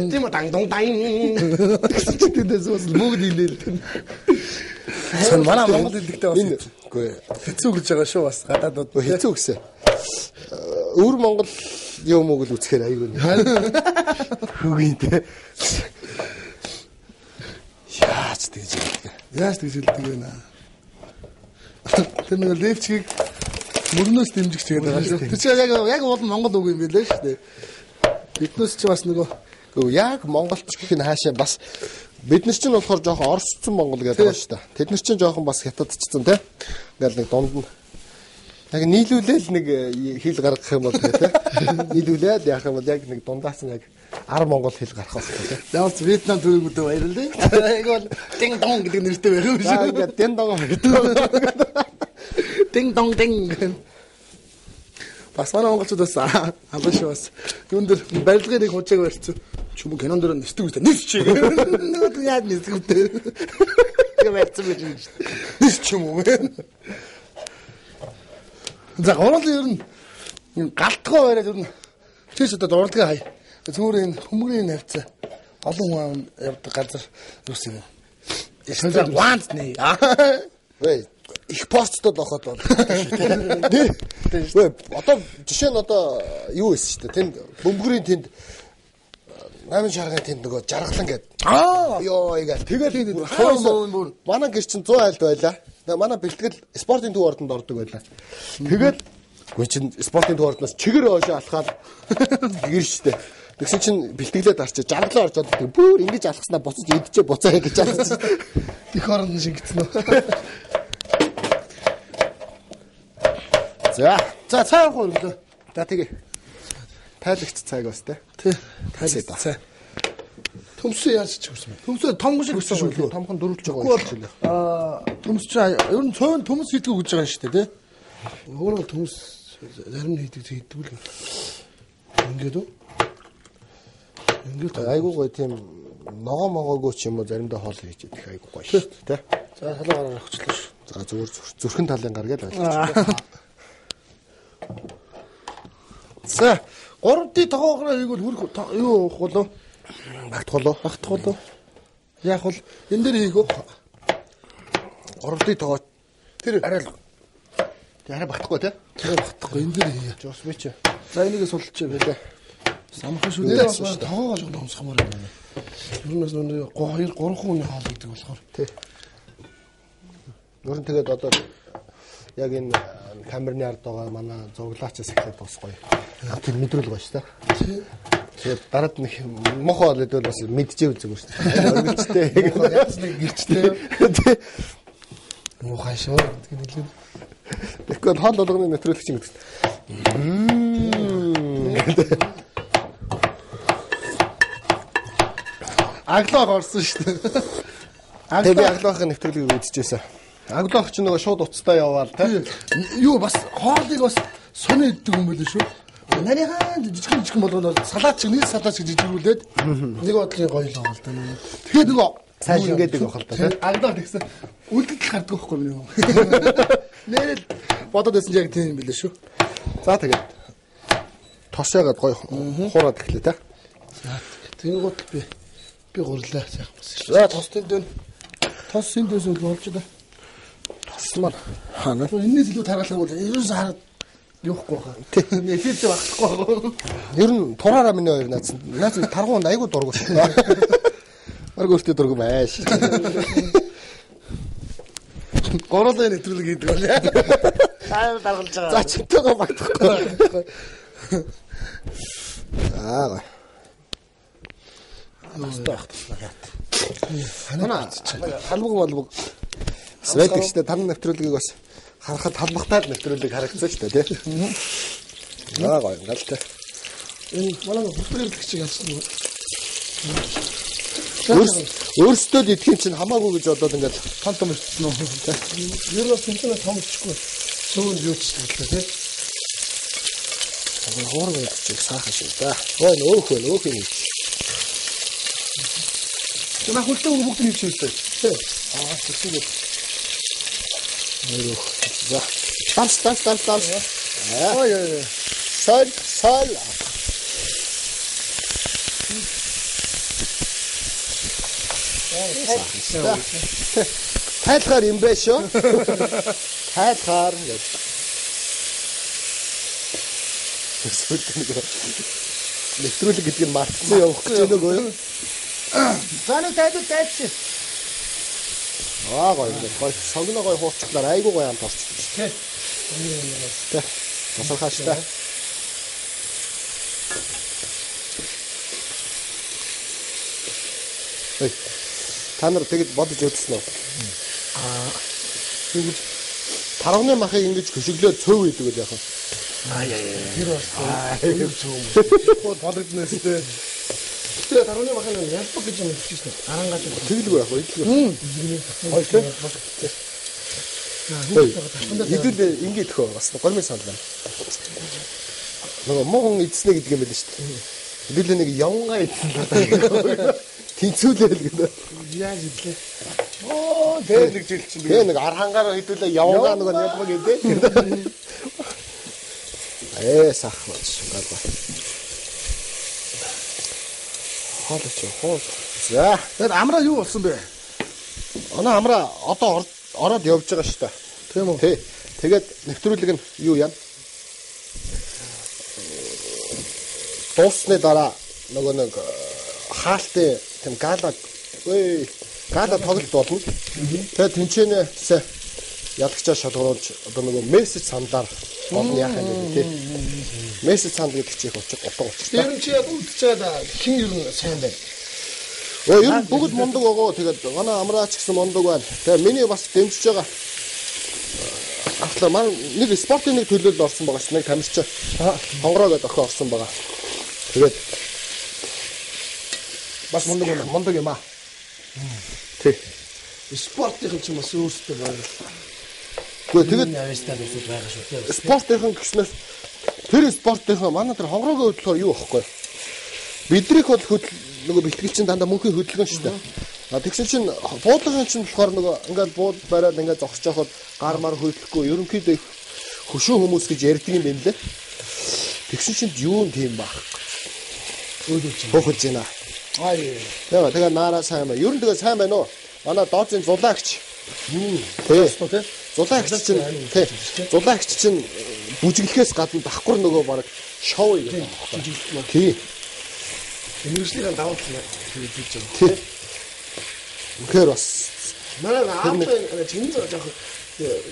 Тема дан дон дан. Тэндээс бас бүгд хэлээл. Сан манай Монгол хэлдэгтэй бас үгүй хэцүү гэж байгаа шүү бас гадаадд хэцүү гэсэн. Өвөр Монгол юм уу гэж үзэхээр айгүй. Хөгийн те. Яаж тэгж хэлдэг вэ наа. Тэр нэг левчгийг мөрнөөс дэмжих чигээд байгаа шүү. Тэр чинь яг уул Монгол үг юм билээ шүү дээ. Биднээс ч бас нөгөө яг монголч гэх нь хаашаа бас бид нар чинь болохоор жоохон орсцсон монгол гэдэг байгаа шүү дээ. Тэд нар чинь жоохон бас хятадчсан те. Ингээл нэг дунд нь яг нийлүүлээл нэг хэл гаргах юм бол те. Нийлүүлээд яах юм бол яг нэг дундаас нь яг 10 монгол хэл гарах байхгүй те. Яавч Вьетнам төрөөгүүдээ баярлалаа. Яг бол динг дон гэдэг нэртэй байх юм шиг. Яг динг дон гэдэг. Динг дон динг. Бас манай монголчуудаас амбаш бас юун дээр барилгын нэг хужааг барьцсан. Чүм кинон дээр нэстэг үстэй нэсчээ. Нөгөө яа нэстэг үстэй. Тэгээ барьцсан байж юм шүү. Нэсч юм уу? За гурал ер нь галтгоо бариад ер нь тийш одоо дурдлагаа хай. Зүгээр энэ хүмүүрийн навцаа олон хүн явдаг газар юусэн юм. Эсвэл вант нэ. Вэ их постод авахд бол. Вэ одоо жишээ нь одоо юу байсан шүү дээ. Тэнд бөмбөрийн тэнд 8 шаргын тэнд нөгөө жаргалан гэдэг. Йоо игээл тэгэл манай гэр чинь 100 айлт байлаа. Манай бэлтгэл спортын төв ордонд ордог байлаа. Тэгэл гоо чин спортын төв ордоноос чигэр оошоо алхаад гэр штэ. Тэгсэн чин бэлтгэлээд арчаа жаргалаа орж байгаа. Бүр ингэж алхаснаа буцаж идчихээ буцаа гэж алхсан. Их оронд шингэцэн үү. За цаа хөө өглөө. За тэгээ. Тайлагч цайг бас те. Тий. Тайлаг цай. Төмсөө яаж ч өгсөн бэ? Төмсөө том шиг өссөн шүү дээ. Томхон дөрвөлж байгаа юм шиг лээ. Төмс чи ер нь цөөн төмс хийдэг гэж байгаа шүү дээ, тий. Өөрөө төмс зарим нь хийдэг л. Ингээд үү? Ингээд айгуу гоё тийм ногоо могоогүй ч юм уу заримдаа хоол хийж идэх айгуу гоё шүү дээ, тий. За халуугаар авчихлаа шүү. За зүгээр зүрхэн талын гар гэж ойлгочих. За 3D тоогоороо хийгүүл хүрх юу болов? Багтах болов. Яг бол энэ дээр хийгөө 3D тоогоо тэр арай багтахгүй тий? Тэр багтахгүй энэ дээр хийе. Жос би чи. За энийг сулчих байлаа. Самхан шүү дээ. Тоогоо жоо номсохмоор байна. Ер нь бас нэг 2 3 хүний хоол гэдэг болохоор тий. Ер нь тэгээд одоо яг энэ камерны ард байгаа манай зураглаачаас эхлээд бас гоё. Тэр мэдрэл гоё шүү дээ. Тэгээд дараад нэг мохоо олдвол бас мэдчихэв зүгээр шүү дээ. Өргөлчтэй. Яаж нэг гэлчтэй. Мохоо шүү гэдэг нэлээд. Тэгэхээр хоол болгоны нэвтрүүлэгч юм гэдэг. Аглах орсон шүү дээ. Тэгээд аглахын нэвтрүүлгийг үзчихсэн. Аглах ч нөгөө шууд уцтай яваал тий. Юу бас хоолыг бас сони иддэг юм байл шүү. Нарийнхан жижигхэн болгоно салаад чиг нэг салаад чиг жижигрүүлээд нэг бодлын гоё л байгаа л да. Тэгээд нөгөө цааш ингэдэг байх л да тий. Аглах тэгсэн үлдэл харддаг байхгүй юу? Нэрэл бодоод байсан яг тийм юм байл шүү. За тэгээд тосяагаад гоё хуураад эхлэе тий. За тэнгуут би гурлаа яах вэ? За тостын дэс үл болж байна. Тосмар хана. Энэс илүү таргалах бол ерөөс хараад юухгүй байгаа. Тийм эффект багтахгүй байгаа. Ер нь тураараа миний хоёр наац таргуунд айгуу дургу шүү. Аргууртээ дургу байш. Гурлын нэвтрүүлэг хийдэг бол. Аа даргалж байгаа. За чимтэйгээ багтахгүй. Аа. Хастаах. Хана халбаг малбаг. Свэдэг штэ тань нэвтрүүлгийг бас харахад халбагтай нэвтрүүлэг харагдсан штэ тий. Аа гоё ингээл тий. Энэ манай бүхрэлдэг чиг яасан юм. Өөрсдөө л идэхин чинь хамаагүй гэж бодоод ингээл том ирсэн үү? Ер нь бас тэнцэнэ том ичихгүй. Сүүн юу ч хэлээ тий. Хоор байж чиг саахан шүү да. Ой өөх юм. Тэна хөлтөө бүгд нь хийчихсэн. Тий. Аа тэгсэн үү. Өөх. За. Тас. Ой. Сал. Тайлхаар юм бэ шүү. Тайлхаар гэж. Нэвтрүүлэг гэдэг нь мартсан явах гэж байна уу юу? Зааны тайлч. Аа гоё. Согно гоё хуурчлаар айгуу гоё амт орчих. Тий. Тэ. Тасархаач та. Эй. Та нар тэгэд бодож үзсэн үү? Ингэж тарганы махыг ингэж хөшөглөө цөв идэг гэж яах вэ? Тэр бас хот бодогднос тий. Тэр тарууны махын ялбаг гэж юм хэлчихсэн. Арангааж Тэглгүй яах вэ? Гоё тий. Хэдүүл ингэж хөө бас гормын санд байна. Нөгөө муун эцнэ гэдэг юм байл шүү дээ. Хэдүүл нэг явнгаа эцнэ. Тэнцүүлээл гэдэг. яаж идлээ. Оо тэр нэг жил чинь Тэгээ нэг архангаараа хэдүүлээ явнгаа нөгөө ялбаг гэдэг. Сахваач галба. Хоол. За. Тэгээд амраа юу болсон бэ? Оноо амраа одоо ороод явж байгаа шүү дээ. Тийм үү? Тий. Тэгээд нэвтрүүлэг нь юу яа? Дуусны дараа нөгөө нэг хаалтын тийм гала тоглолт болно. Тэгээд тэнцэнээс ялагчаа шалгуулж одоо нөгөө мессеж сандаар болно яах юм бэ тий. Мессеж санд гэдэг чинь их утга учиртай. Тэр нь чи яг үлдчихээд хин ер нь сайн байна. Ер нь бүгд мундаг байгаа. Тэгээд манай амраач гэсэн мундаг байна. Тэгээд миний бас дэмжиж байгаа. Ахлаа маань нэг спортын нэг төлөөлөлд орсон байгаа ш. Нэг тамирч хонгороо гэдэг охин орсон байгаа. Тэгээд бас мундаг юм аа. Тий. Спортын ч бас өөртөө байна. Гэхдээ тэгээд Авистад усуд байгаа шүү дээ. спортын гэснээр тэр спортын манай тэр хонгороо хөдлөхөөр юу аахгүй. Бидрих бол нөгөө бэлтгэл чинь дандаа мөнхийн хөдөлгөөн шүү дээ. Тэгсэн чинь буудлагын чинь болохоор нөгөө ингээд бууд бариад ингээд зогсож байхад гар мар хөдлөхгүй ерөнхийдөө хөшөө хүмүүс гэж ярьдаг юм байна лээ. Тэгсэн чинь юу юм тийм баах. Хөөхөж байна. Тэгээ наараа сайн байна. Ер нь тэгээ сайн байна уу? Манай дооцын зулаагч. Тий. Зулаагч чинь тий. Зулаагч чинь бүжиглэхээс гадна давхар нөгөө баг шоу юм. Тий. Эмэрхлийг давуулж байна. Тий. Үнэхээр бас манай аавын чинзоо жоох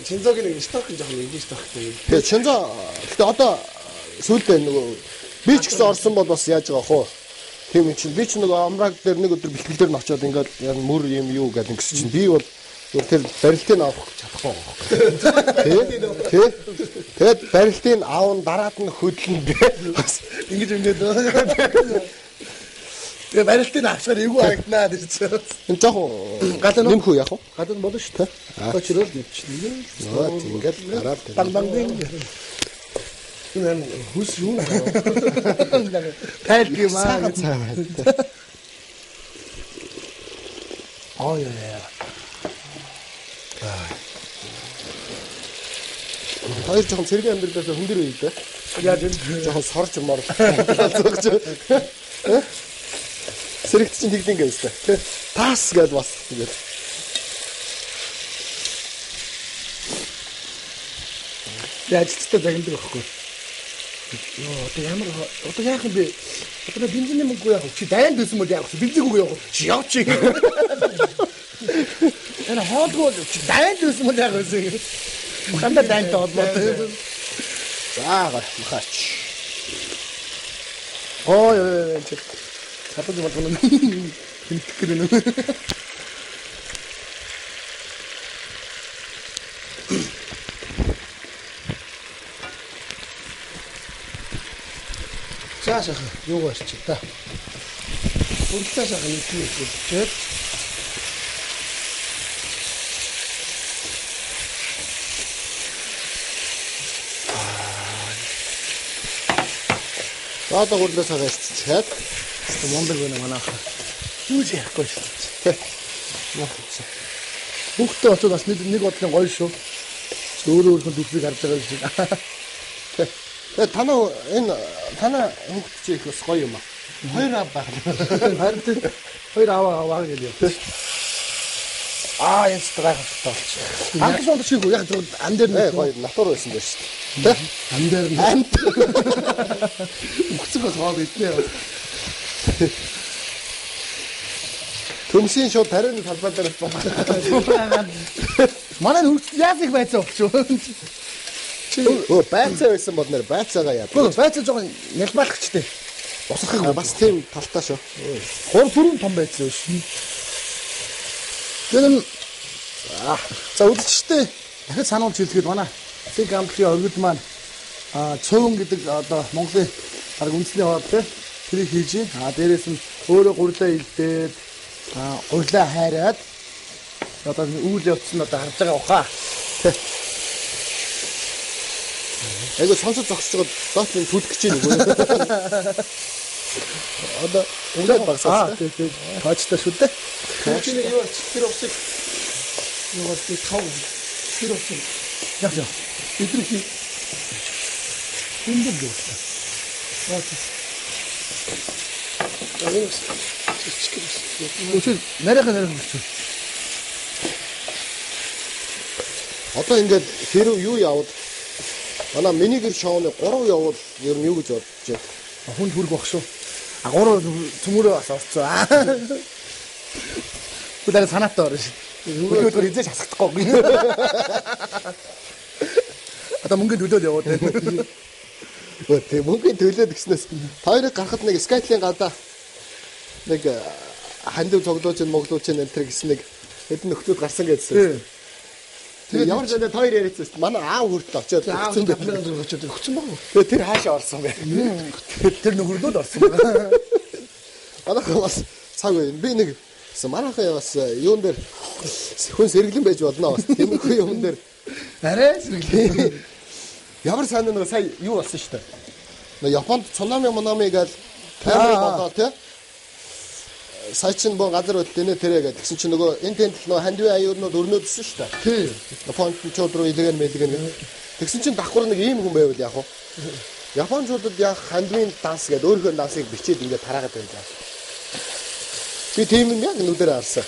чинзоогийн нэг сток жоох нэг стоктэй. Тэгээ чинзоо гэхдээ одоо сүүлдээ нөгөө би ч гэсэн орсон бол бас яаж байгаа хөө. Тийм чинь би ч нөгөө амраг дээр нэг өдөр бэлтгэл дээр нь очиод ингээд яг мөр юм юу гэдэг ингэс чинь би бол тэр барилтыг авах чадахгүй байгаа. Тий. Тэгээд барилтыг аавн дараад нь хөдлөн бас Ингэж ингээд тэгээ барилтыг авсаар эвгүй харагданаа гэж чинь. энэ жоохон гадаа нэмэх үү яах вэ? Гадаа болно шүү дээ. Очрол дэвчихнэ. Ингээд дараад Бангбангын энэ хүс юу нэ? Тайл юм аа. Аа яа. Хоёр жоохон цэргийн амьдралаас хүндэр үе дээ. Яаж вэ? Жоохон сорж мор. Сэрэгт чинь тэгдэг юм байна тий. Таас гэж бас тэгээд. Яачлалтай загнадаг байхгүй. Йоо, одоо ямар одоо яах юм бэ? Одоо бензиний мөнгө яах вэ? Чи дайнд байсан бол яах вэ? Бензиг үгүй яах вэ? Чи явчих. Энэ хоолгүй дайнд өсөн мөн яг өсөн. Хандаа дайнд хоолмоо. За махаач. Ой чи. Хатад юм байна. Хинтэх гэнэ. Цаашаа юу гарч та. Урьдчаашаа нэг юм хэлчихээд Одоо хурдаас хагасчихад Мондөг байна манайх. Юу ч ярихгүй шүү дээ. Хүүхдээ очоод бас нэг бодлын гоё шүү. Өөрөө өөрхөн дүрсийг харж байгаа юм шиг. тэгээ танаа хүүхд чи их бас гоё юм аа. Хоёр аав байх. Харин хоёр аваа гэлээ. Энэ ч гайхалтай болчих. Анх сонд чиг яг ан дээр нэг гоё натур байсан дээ шүү дээ. Ан дээр амт үхцэг бас гоо иднэ. Төмсийн шууд тарины талбай дээр бохоо. Манай хүүхд яаж их байцаа болчих. Байцаа байсан бол нэр байцаагаа яа. Байцаа жоохон нялбаалагчтэй. Босхог бас тийм талтай шүү. 3-4 том байцаа шүү. Тэгэн за үдчтэй дахиад сануулж хэлгээд манай Цэг амтлын оргид маань цөөн гэдэг одоо Монголын арга үндэсний хоол тэрийг хийж дээрээс нь өөрөө гурлаа илдээд гурлаа хайраад одоо үйл явц нь одоо харж байгаа ухаа. Айгу сонсож зогсож байгаа дот нь түлэх гэж байна үгүй. Одоо ингээд багсаа. тийм. Таачтай шүү дээ. Чиний юу тэр усыг юу гэдэг тав тэр усыг яг яа. идрэх Энд л юу. Нарийн болчих. Одоо ингээд хэрв юу яваад манай миний гэр шоуны 3 яваад ер нь юу гэж бодож байна. Хүнд хүрэх баг шүү. 3 цөмөрөө бас орцоо. Бүгд санаатай орно шүү. Өдөр хизээш хасагдахгүй. Одоо мөнгөний төлөө яваад байна. Тэг мөнгөний төлөөд гиснээс хоёрыг гарахад нэг Skyline гадаа нэг хандив цогдооч моглооч энэ төр гэсэн нэг хэдэн нөхдүүд гарсан гэсэн. Тэгээ ямар ч нэг хоёр яриадсан. Манай аав хүртэл очиод өгсөн байх. Очиод өгсөн баг. Тэгээ тэр хаашаа орсон бэ? Тэр нөхрөлөө л орсон. Манайхан бас цаг үе. Би нэг манайхан бас юун дээр хүн сэргэлэн байж болно бас. Тиймэрхүү юм дээр арай сэргэлэн. Ямар сайн нэг сая юу болсон шүү дээ. Японд цунами гээл тайван болоо тий. Сая чинь боо газар өдөлтөө тэрэ гэдэг. Тэгсэн чинь нөгөө энэ тент нөгөө хандив аюурнууд өрнөөдсөн шүү дээ. Тий. Японд чууд руу илгэн мэлгэн. Тэгсэн чинь давхар нэг ийм хүн байвал яах вэ? Япончуудад яг хандивын данс гэдэг өөрийнхөө дансыг бичээд ингээд тараагаад байлаа. Би тийм юм яг нүдээр харсан.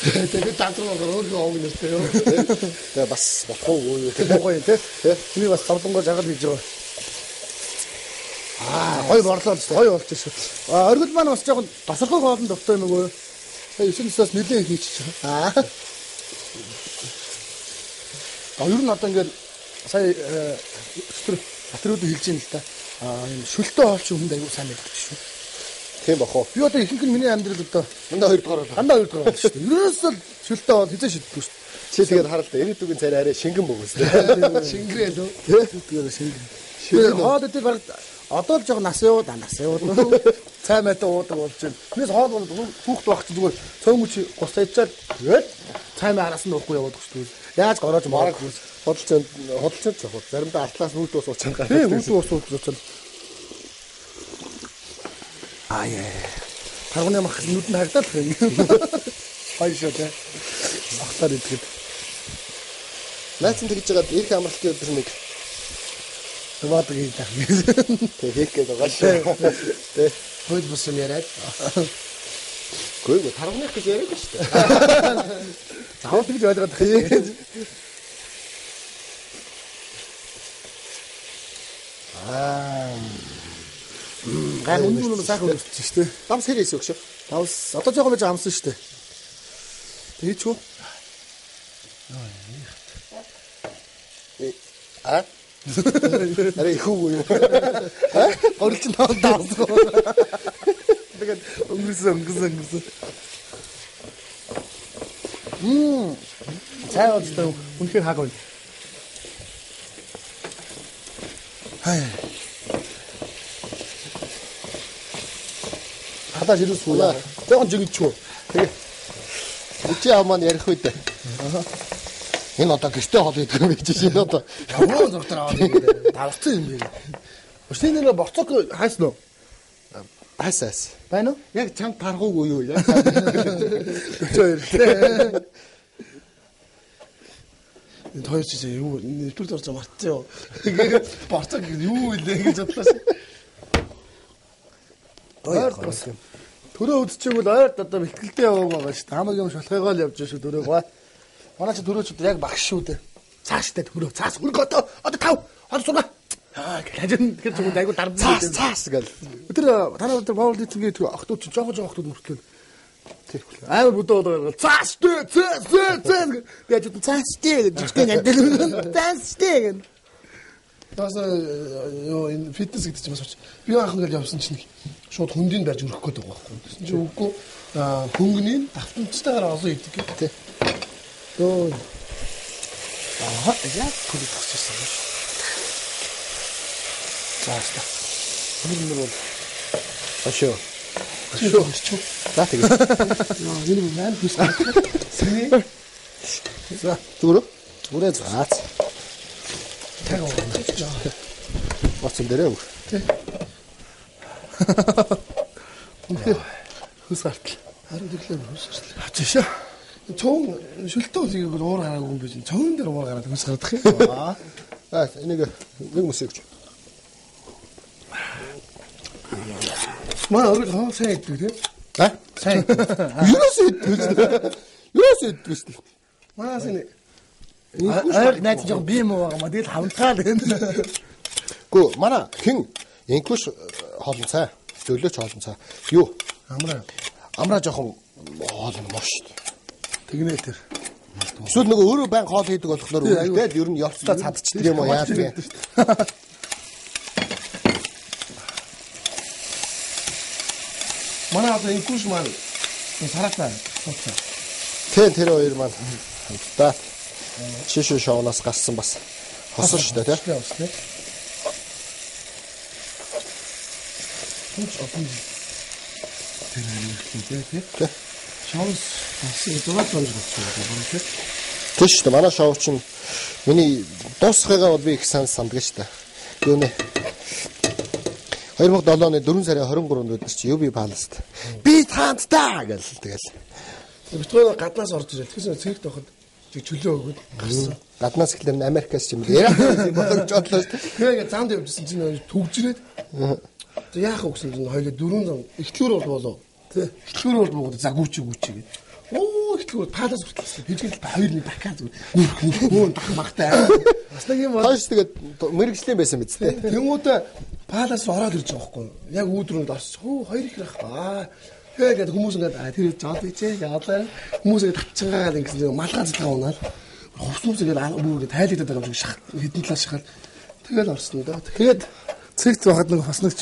Тэгээд татруу өөрөө овг нэртэй юу. Тэгээ бас болохгүй юу. Гоё тий. Би бас тавлангоо жаргал хийж байгаа. Гоё борлоо шүү. Гоё болчихсон шүү. Оргил маань бас жоохон тасархай хоолн дуртай юм уу? Сая 9-өөс нэлээд хийчих. Ер нь одоо ингээд сая Батрууд хэлж юм л да. Энэ шүлтөө хоолч хүнд аягүй сайн байдаг шүү. Тийм бохоо. Би одоо ихэнх нь миний амьдрал одоо дандаа 2 дугаар бол. Дандаа 2 дугаар шүү дээ. Ерөөсөө шүлтөө хоол хизээ шиддэг шүү. Чи тэгээд харал та 90-ийн царай арай шингэн бөгөөс. Шингэрээ лөө. Тэгээд шингэн. Хоол өдөө баг одоо л жоо нас яваад. Цай мэт уудаг болж байна. Тэрнээс хоол бол хүүхд багч зүгээр цөмөч гус тавьчаад тэгээд цай мэ араас нь уухгүй яваад шүү дээ. Яаж гороож мараг Хөдөлцөнд зохиол. Заримдаа артлаас нүд ус уучсан гардаг. Тийм нүд ус уучсан. Тарганы мах нүдэнд хагдаад байна. Хоёр шоо тэ. Ахтар идэхэд. Наацсан тэгж жагаад ирэх амралтын өдөр нэг Төвөөд хийх. Тэг хийх гэдэг байгаа шүү. Тэ. Хойд бус юм яриад. Гүйг тарганы гэж яриад шүү дээ. Заавал тэгж ойлгоод байна. Ган үнэн сайхан үлдчихсэн шүү дээ. Давс хэрээс өгшөө. Давс одоо жоохон байж амсан шүү дээ. Хийчихв. Арай их үү юу? Орилж таавс. Тэгээд өнгөрсөн. Цай уустай үнэхээр хаг байна. Хай. Хадаа ширүүсгүй. Тэгвэл жигчүү. Тэгээ. Үчи аа маань ярих үед. Энэ одоо гэртээ хол идэх юм гэж чинь одоо. Яваа зогтор аваад ингээд давцсан юм бэ. Өшний нэр борцог хайсан уу? Хайсаас. Байна уу? Яг чамд тархуугүй юу? Яг 42. Энэ хоёр чи юу нэвтрүүлж орж мартсан юу? Борцог юу илээ гэж бодлоо шээ. Төрөө үдчихвэл ойрд одоо бэлтгэлтэй яваа байгаа шүү дээ. Хамаг юм шалхайгаа л явж шүү төрөө гоо. Манай чи төрөөчүүд яг багш шүү дээ. Цааштай төрөө. Цаас хөргөө одоо 5 суугаа. Хажин тэгэхээр зөвхөн айгу дарамт. цаас гэл. Тэр танаа тэр боол дитгээ тэр охтууд чи жоох охтууд мөртлөө. Тэр амар бүдөө одоо цаас дээ. Яаж ч цаас дээ гэж гэн яддаг. Цаас дээ гэн. Таас ёо энэ фитнес гэдэг чинь бас би анхан гэж явсан чинь шууд хөндийг барьж өрөх гээд байгаа байхгүй. Тэгсэн чинь үгүй хөнгөний давтамжтайгаар олон идэг гэдэг тий. Ёо. Яг түлхэж төгссөн юм шиг. Цааштай. Өнөр бол ашоо. За тэгээ. Энэ маань хүссэн. Сэний. За Зүгүрөө. Зүгүрээ заац. таг уу. Бацсан дээрээ үг. Тий. хүс гартал. Харин тэглээ хүс гартал. Ачаашаа. Цөөн шүлтөө үгийг уур гараагүй юм биш. Цөөн дээр уур гараад хүс гардах юм. Энийг нэг мөсөж. Маа өөр хоо сайн иддэг тий. Сайн. Юусоо иддэг шүү. Маас энэ Аяг найз жоо би юм уу маа тэгэл хамтгаал энэ. Гү манай хин инкуш хоолн цай. Зөвлөч хоолн цай. Юу? Амраа жоохон хоолн моо шүү. Тэгнэ тэр. Эсвэл нөгөө өөрөө баян хоол хийдэг болохоор үедээ ер нь явцдаа цадчихдаг юм уу яа тийм. манай одоо инкуш маань сараатай. Тэр хоёр маань хамтдаа шишүү шоунаас гарсан бас хосон шүү дээ тийм. Хүч опон. Тэр нэг тийм. Шоус бас зураг болж байна тийм. Тийш шүү дээ. Манай шоу чинь миний дуусхайгаа бол би их санддаг шүү дээ. Юу нэ 2007 оны 4 сарын 23-нд өдөр чи UB Palace-д би таандаа гэл тэгэл. Битгой гаднаас орж ирэл. Тэгсэн цэгт байхад чөлөө өгöd гарсан. Гаднаас ихлээр Америкаас ч юм яриа болгож бодлоо шүү дээ. Тэгээ зам дээр явжсэн чинь төгжрээд. Тэг яах вэ гэсэн чинь хоёлоо 400 ихтлүүр болов. Тэг ихтлүүр бол буугаад за гүүч гэдэг. Оо ихтлүүр Palace хүртэл хэлгээл 2-1 дахиад зүгээр дахин багтай. Бас нэг юм Хойш тэгээд мэрэгжлийн байсан биз дээ. Тэнгүүтээ Palace ороод ирж байгаа байхгүй. Яг өөдрөнд орсч. Хөө 2 их байх. Тэгээд хүмүүс ингээд тэр жоод ичээ яадлаа. Хүмүүс ингээд татчаагаад ингээд малгай зэлгээ унаад. Хувцмус ингээд бүр тайлагдаад байгаа юм шиг хэдэн талаас шахаад тэгэл орсон доо. Тэгээд цэгт байхад нэг бас нэг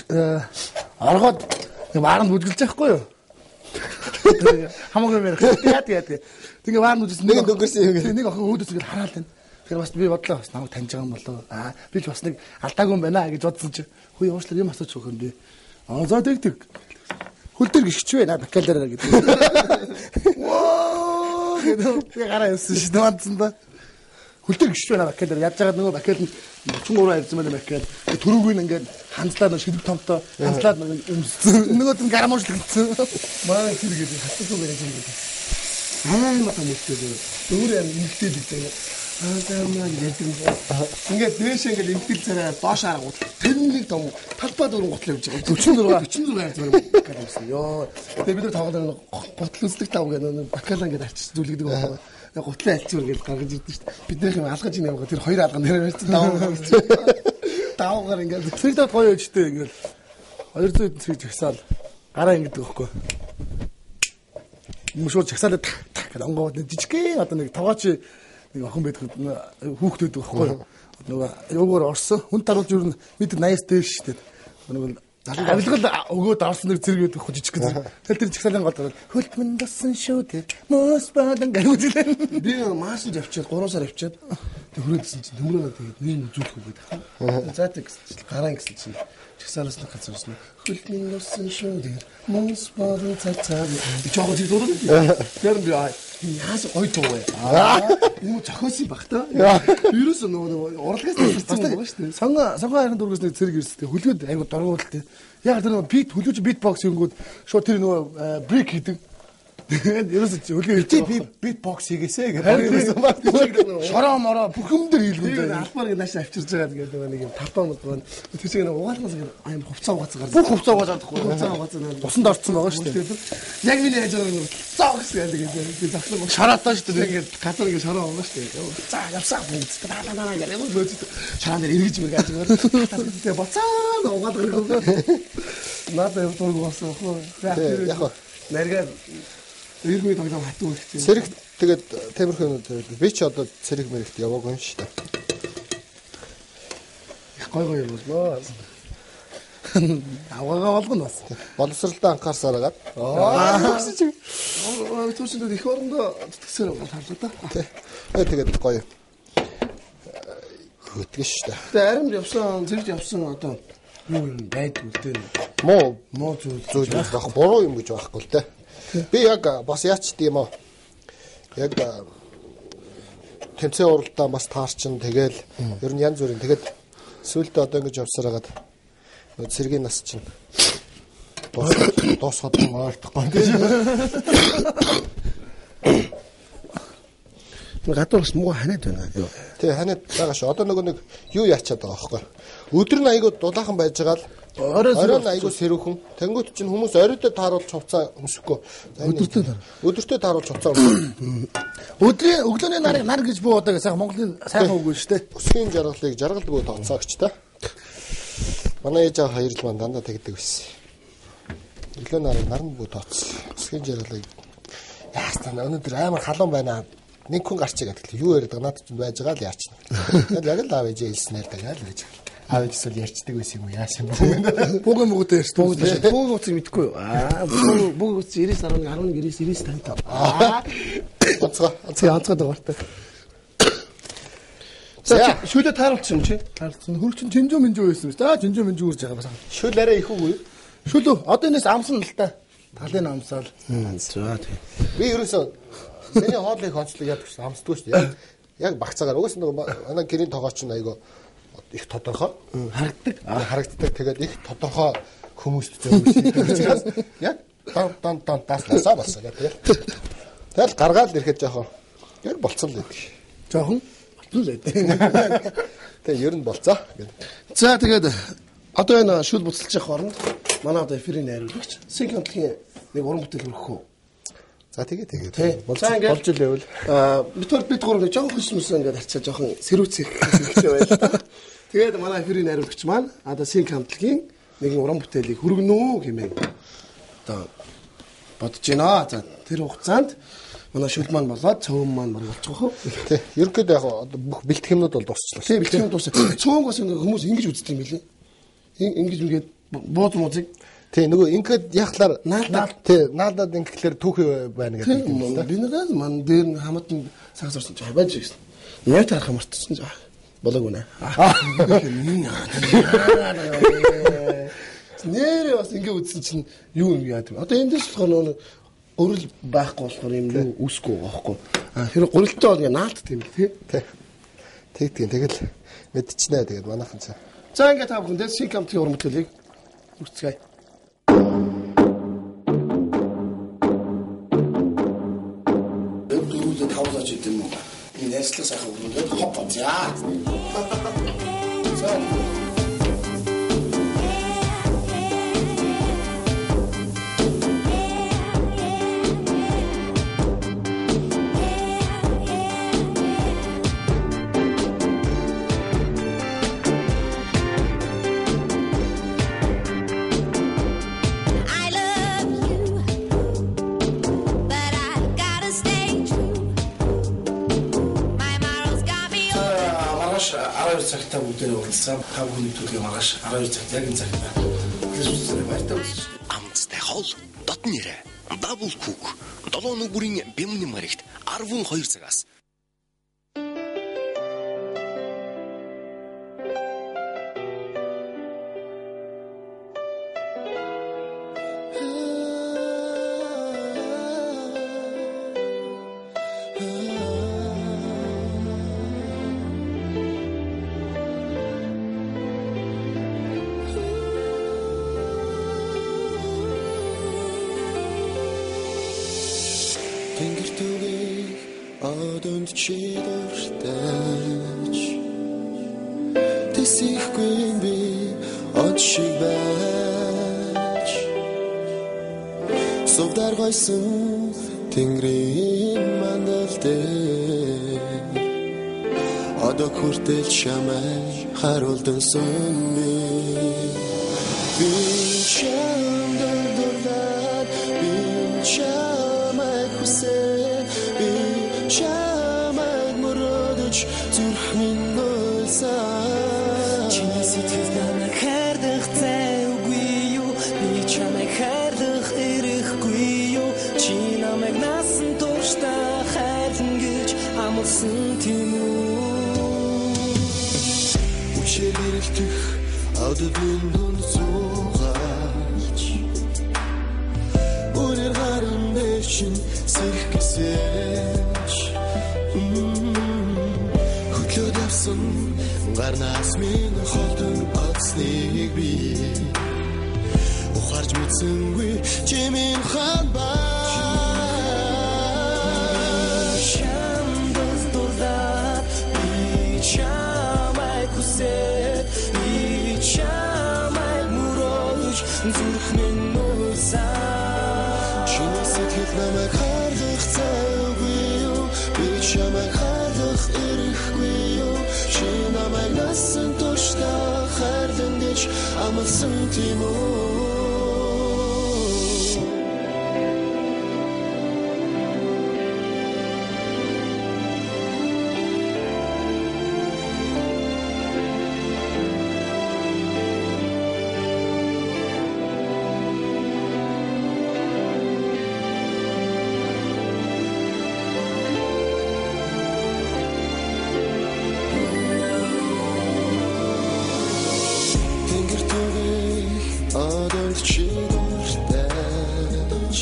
оргоод нэг ваарнд бүжгэлж байхгүй юу? Хамаагүй мэр яа. Тэгээ ваарнд бүжгэлж нэг дөнгөрсөн юм. Нэг охин өөдөөс ингээд хараад байна. Тэгэхээр бас би бодлоо бас намайг таньж байгаа юм болоо. Би ч бас нэг алдаагүй юм байна гэж бодсон чи. Хөөе уушлаар юм асууж өгөх юм би. За тэг. Хөл дээр гიშч вэ наа бакалаараа гэдэг. Воо гэдэг би гараа явсан шүү дээ мандсан да. Хөл дээр гიშч вэ наа бакалаар яаж байгаа нөгөө бакал 33 ярьсан байна бакал. Төрөгийг ингээд хандлаад шидэг томтой хандлаад нөгөөд нь гарамуушлаг гэсэн. Манай тэр гэдэг хатсан үг гэж юм. Мата мөчтэй. Өөр юм нэгтэй гэдэг. Ингээд дээш ингээд имтэл царай доош харагуул. Тэрнийг том талбай дөрөв гутал явж байгаа. 44 хайр зэрэг гэсэн. Йоо. Тэгээ бид нар тоглоод гутал үзлэг тав гэдэг бакалаа ингээд арчиж зүлгдэг байна. Гутлаа альчуур гэж гаргаж ирдэ шүү дээ. Бид нөх юм алгаж ийн яваа тэр хоёр алган дээр барьсан даваа. Даваагаар ингээд цэгдээд гоё өчтэй ингээд 200 хэдэн цэг жагсаал гараа ингээд байхгүй. Юм шууд жагсаалаа гэдэг онгоод жижигхэн одоо нэг тогооч нэг охин байдаг хүүхдүүд байхгүй нөгөө юугаар орсон хүн таруулж юу мэд 80-с дээш шүү дээ нөгөө авилгал өгөөд орсон нэг зэрэг байдаг жижиг гэн тэл тэр жигсаалын гол гараад хөлтмөн дасан шүү дээ мос бадан гэрүүлээ би маашин авчиад 3 сар авчиад тэг хүрээдсэн чинь төмрөө тэгээд нэг үзүүлэх үг байдаг. За тэг гараа гэсэн чинь жигсаалаас нэг газарсан хөлтмөн дасан шүү дээ мос бадан цацаа жоо тийм дураа тэр би яас ойтой юм зохиосон баг та. Вирус нөгөө урлагаас тасарсан байгаа шүү дээ. Сонгоо хайрын дургаас нэг зэрэг ирсэн. Хөлгөөд айгу дургуултай. Яг тэр нөгөө бит хөлгөөж битбокс хийнгүүд шууд тэр нөгөө брейк хийдэг. Тэгээд ерөөсөө хөлгөө хэлж би битбокс хийгээсэ гэдэг. Шороо мороо бүх юм дээр хийлгүүл. Албаар нааш авчирж байгаа гэдэг нэг юм тартаа мод. Тэр чинь угаалгаас аим хувцас угаацгаар. Бүх хувцас угаацахгүй. Хувцас угаацаа. Тусанд орцсон байгаа шүү дээ. Яг миний яаж байгаа юм цогс гэдэг. Би захлаа шараатаа шүү дээ. ингээд газар ингээд шороо угаа шүү дээ. За явсаа бүгд таалаа гэдэг. Шараа дээр эргэж мэрэг яаж байгаа. Тэгээд боцоо угаалгах. Надад явдаг болсон хөө. Яг нэргээ иргэн тоглоом хатуу ихтэй. Цэрэг тэгээд темирхэнүүд би ч одоо цэрэг мэрэгт яваагүй юм шүү дээ. Гой боллоо. Аваагаа болгоно бас. Боловсролтой анхаарсаар агаад. Түүсэнд их орондоо тэтгэсээр харлаа да. Тэгээд гоё. Хөтгөн шүү дээ. Тэгээд аримд явсан, зэрэг явсан одоо юу юм байдгүй л дээ. Муу зүйл байх буруу юм гэж байхгүй л дээ. Би яг бас яач тийм үү. Яг тэмцээн уралдаа бас таарчин тэгэл ер нь янз бүрийн тэгээд сүүлдээ одоо ингэж явсараад цэргийн нас чинь дуусгаад маартахгүй гэж. Гадуурс муу ханаад байна. Тий ханаад байгаа шүү. Одоо нэг юу яачаад байгаа байхгүй. Өдөр нь айгуу дулаахан байж байгаа л оройн айгуу сэрүүхэн. Тэнгүүт чинь хүмүүс оройдоо тааруулж хувцаа өмсөхгүй. Өдөртөө тааруулж хувцаа өмсөхгүй. Өдрийн өглөөний нар гэж буу одоо сайхан Монголын сайхан үг шүү дээ. Өсгийн жаргалыг жаргалдгүй тооцоогч та. Манай ээж аваа хоёр л маань дандаа тэгдэг байсан. Өглөө наран бүү тооц. Өсгийн жаргалыг яастаа өнөөдөр амар халуун байна. Нэг хүн гарчиг гэдэг л юу яриад байгаа надад ч байж байгаа л яарч. Яг л аав ээжээ хэлснээр дагаад л байж байгаа. Аав ээж эсвэл ярьцдаг байсан юм уу яасан бэ? Бүгэн мөгөдөө ярьж бүгд уцыг мэдгүй юу? Бүгд уц 90 11 90 онцгой дагаартай. За шүлээ тааруулсан юм чи? Тааруулсан. Хөрчин жинжүү минжүү байсан. За жинжүү минжүү үрж байгаа байна. Шүл арай их үгүй. Шүл одоо энэс амсан л та. Талын амсаал. За тийм. Би ерөөсөө миний хоолыг онцлог яадаг шүү. Амсдгүй шүү. Яг багцаагаар угсаа нэг манай гэрийн тогооч нь айгаа их тодорхой харагддаг. Тэгээд их тодорхой хүмүүст зөвшөөрсөн. Яг дан таснасаа болсон гэдэг. Тэгэл гаргаад ирэхэд жоохон яг болцсон л байдаг. Жоохон болцсон л байдаг. Тэгээ ер нь болцоо гэдэг. За тэгээд одоо энэ шүл буцалж явах оронд манай одоо эфирийн найруулагч Синкамтгийн нэг уран бүтээл хөрөх үү. За тэгээ. Болж ивэл бид гурав нэг жоохон хөсмөсөн ингээд харцаа жоохон сэрүүцэх хэрэгтэй байл. Тэгээд манай эфирийн найруулагч маань одоо Синкамтгийн нэгэн уран бүтээлийг хөргөнөө хэмээн одоо бодож байна. За тэр хугацаанд манай шүл маань болоод цөөн маань баг болчих واخ. Тий. Ерөнхийдөө яг бүх бэлтгэмнүүд бол дуусчлаа. Тий, бэлтгэмнүүд дууссан. Цөөнгөөс ингээд хүмүүс ингэж үздэг юм билий. Ингэж ингээд бууз музик. Тий, нөгөө ингээд яхахлаар наадад ингээд түүхий байна гэдэг юм байна. Би надад ман дээр хамаатан цаг зурсан чи хайбаж гэсэн. Нойт харах мартсан за. Болоогүй нэ. Нэрээ бас ингэ үзсэн чинь юу юм яа гэв. Одоо эндээс болохоор нөгөө гурил байхгүй болохоор юм юу үсгүй байхгүй. Тэр гурилтай бол ингэ наалтд юм тий. Тэгэл мэдчихнэ тэгээд манайхан цаа. За ингэ та бүхэндээ Синкамтгийн уран бүтээлийг үзцгээе. Дөрөвдөө тавлаж идэм юм. Энэ нэслэг сайхан өрнөд хоппа за. I love you, but I gotta stay Маргааш 12 цагтаа бүгдээ уулзсан. 5 хүний төлөв маргааш 12 цагт яг энэ цагт байна. Тэгэхээр үзсэн баяртай үзсэн. Амцтай хол дотн нэрэ Double Cook 7 өнөө бүрийн бямны маригт 12 цагаас Тэнгэр түгэх одонд чи дуртаж Тэсэхгүй би од шиг байж Сувдар гойсон тэнгэрийн мандал дээр Одоо хүртэл чамай харуулдан сон би чамд дурлаад би чамай хүсээ би чамай мөрөдөж зүрх минь нөөсөө Чиний сэтгэл намайг хайрлах зайгүй юу би чамайг хайрлах эрэхгүй юу чи намайг насан туршдаа хайрлан гэж амласан тийм үү Учир гэрэлтэх оддын дүн суугаач Үрэр гаран дэвчин сэрх гэсэж Хөтлөө давсан гарнаас минь холдон оцныг би Ухарж мэдсэнгүй чимийн хан ба Шамдас дурдаад би чамай хүсээд би чамай мөрөөдөж зүрх минь нөөсөө Чиний сэтгэл намайг хаарлах зайгүй юу би чамайг хаарлах эрэхгүй юу чи намайг насан туршдаа хайрлан гэж амласан тийм үү Тэнгэр түгэх одонд чи дуртаж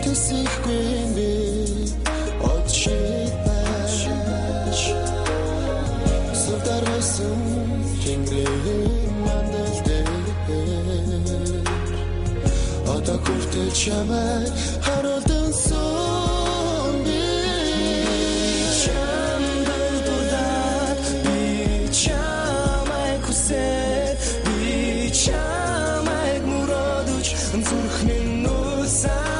Тэсэхгүй би од шиг байж Сувдар гойсон тэнгэрийн мандал дээр Одоо хүртэл чамай харуулдан сон би Шамдас дурдаад би чамай хүсээд би чамайг мөрөөдөж зүрх минь нөөсөө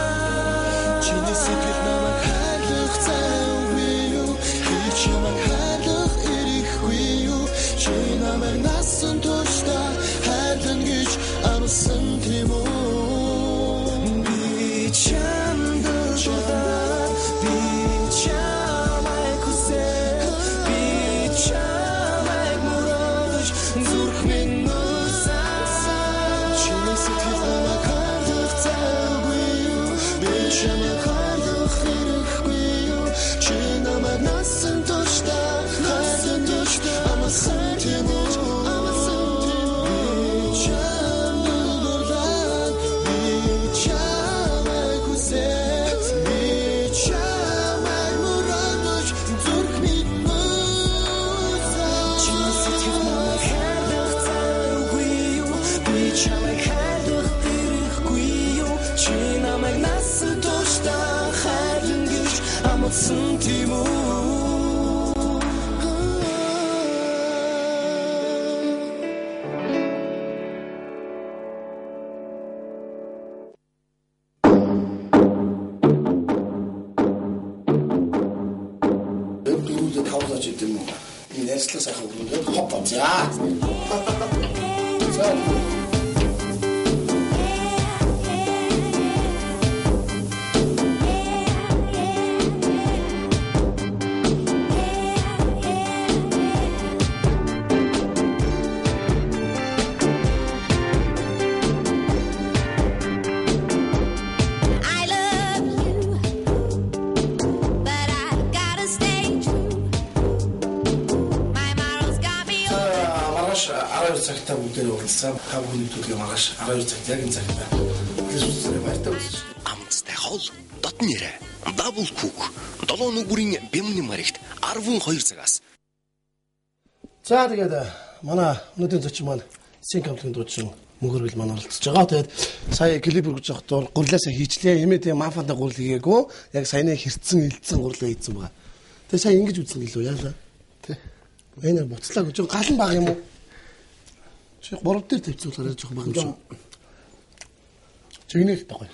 Чиний сэтгэл намайг хайрлах зайгүй юу би чамайг хайрлах эрэхгүй юу чи намайг насан туршдаа хайрлан гэж амласан тийм үү би чамдас дурдаад би чамай хүсээд би чамайг мөрөөдөж зүрх минь нөөсөө Чиний сэтгэл намайг хайрлах зайгүй юу би чамайг хайрлах эрэхгүй юу чи намайг насан туршдаа хайрлан гэж амласан тийм үү Чамайг хайрлах эрэхгүй юу чи намайг насан туршдаа хайрлан гэж амласан тийм үү Дөрөвдө тавлаж идэв юм. Энэ ярьслаа сайхан өгнөд хоп за. За. Маргааш 12 цагтаа бүгдээ уулзсан. Та бүхний төлөө маргааш 12 цагт яг энэ цаг байна. Тэгээс үзлээ баяртай үзсэн. Амцтай хол дотн нэрэ дабл кук 7 нүгүрийн бямны маригт 12 цагаас. За тэгээд манай өнөөдрийн зочин маань Синк хамтлагийн дуучин мөхөргөл маань оролцож байгаа. Тэгээд сая клип үргэж явахдаа гурлаасаа хийчлээ. Эмээ тэгээ мафанда гурал хийгээгүй. Яг саяны хэрцэн илдсэн гурлаа хийсэн байгаа. Тэгээд сая ингэж үзсэн гэлөө яалаа. Тэ. Энэ буцлаа гэж галан баг юм уу? Чи 3 дээр тавьчихлаарай жоох баг юм шиг. Чигнэх тагой.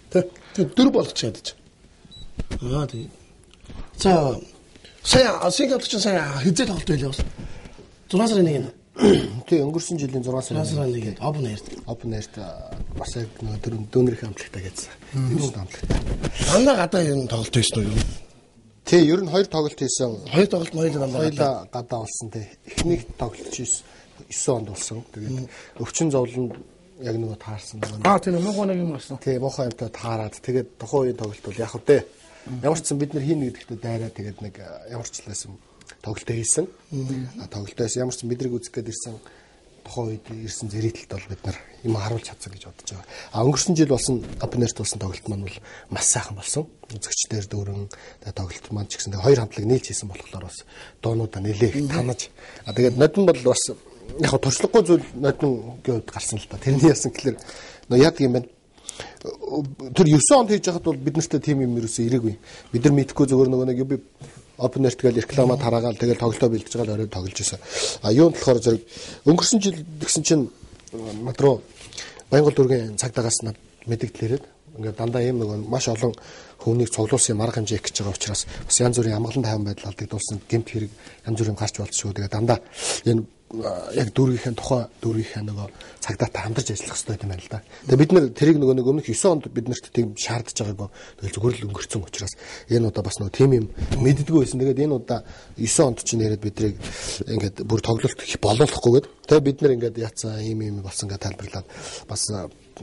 Тэ. Тэр дөрв болгоч чадчих. Тий. За сая Синк хамтлагч сая хизээ тоглолт байлаа бас. 6 сарын 1-нд. Тий, өнгөрсөн жилийн 6 сарын 1-нд Open Air-т бас яг дүүнэрийн хамтлагтай гэсэн. Энэ хамтлагтай. Дандаа гадаа юм тоглолт хийсэн үү? Тий, ер нь 2 тоглолт хийсэн. 2 тоглолт хоёулаа гадаа болсон тий. Эхний тоглолт 9 онд болсон. Тэгээд өвчин зовлонд яг нөгөө таарсан. Тийм муухай нэг юм болсон. Тий, муухай юмтай таарад. Тэгээд тухайн үеийн тоглолт бол яг хөтэй. Ямар ч сан бид нар хийнэ гэдэгтээ дайраа тэгээд нэг ямар ч лээсэн тоглолтоо хийсэн. Тоглолтоос ямар ч бидрийг үзэх гээд ирсэн тухайн үед ирсэн зэрэгтэлд бол бид нар юм харуулж чадсан гэж бодож байгаа. Өнгөрсөн жил болсон Open Air-т болсон тоглолт маань бол маш сайхан болсон. Үзэгчдэр дүүрэн тоглолт маань ч гэсэн хоёр хамтлаг нийлж хийсэн болохоор бас дуунуудаа нэлээд танаж. Тэгээд нодон бол бас яг туршлагагүй зүйл нодон гэвд гарсан л та. Тэрний яасан гэхэлэр нөө яадаг юм байна. Тэр 9 онд хийж байхад бол бид нартай тим юм ерөөсөө ирээгүй. Бид нар мэдхгүй зөвөр нөгөө нэг юби Open Air тэгэл рекламаа тараагаал тэгэл тоглолтоо бэлдэж байгаа л орой тоглож байсан. Юунд болохоор зэрэг өнгөрсөн жил гэсэн чинь над руу Баянгол дүүргийн цагдаагаас над мэдээлэлээд ингээд дандаа ийм нөгөө маш олон хүнийг цуглуулсан арга хэмжээ гэж байгаа учраас бас янз бүрийн амгалан тайван байдал алдагдуулсан гэмт хэрэг янз бүрийн гарч болчихшгүй. Тэгээ дандаа энэ яг дүүргийнхээ тухай дүүргийнхээ нөгөө цагдаатай хамтарч ажиллах хэрэгтэй юм байна л да. Тэгээ бид нэр тэрийг нөгөө нэг өмнөх 9 онд бид нарт тийм шаардж байгаагүй. Тэгэл зүгээр л өнгөрцөн учраас энэ удаа бас нөгөө тим юм мэддэггүй байсан. Тэгээд энэ удаа 9 онд ч нэрээд бидрийг ингээд бүр тоглолт их болоолохгүйгээд тэгээ бид нэр ингээд яцсан ийм болсон гэж тайлбарлаад бас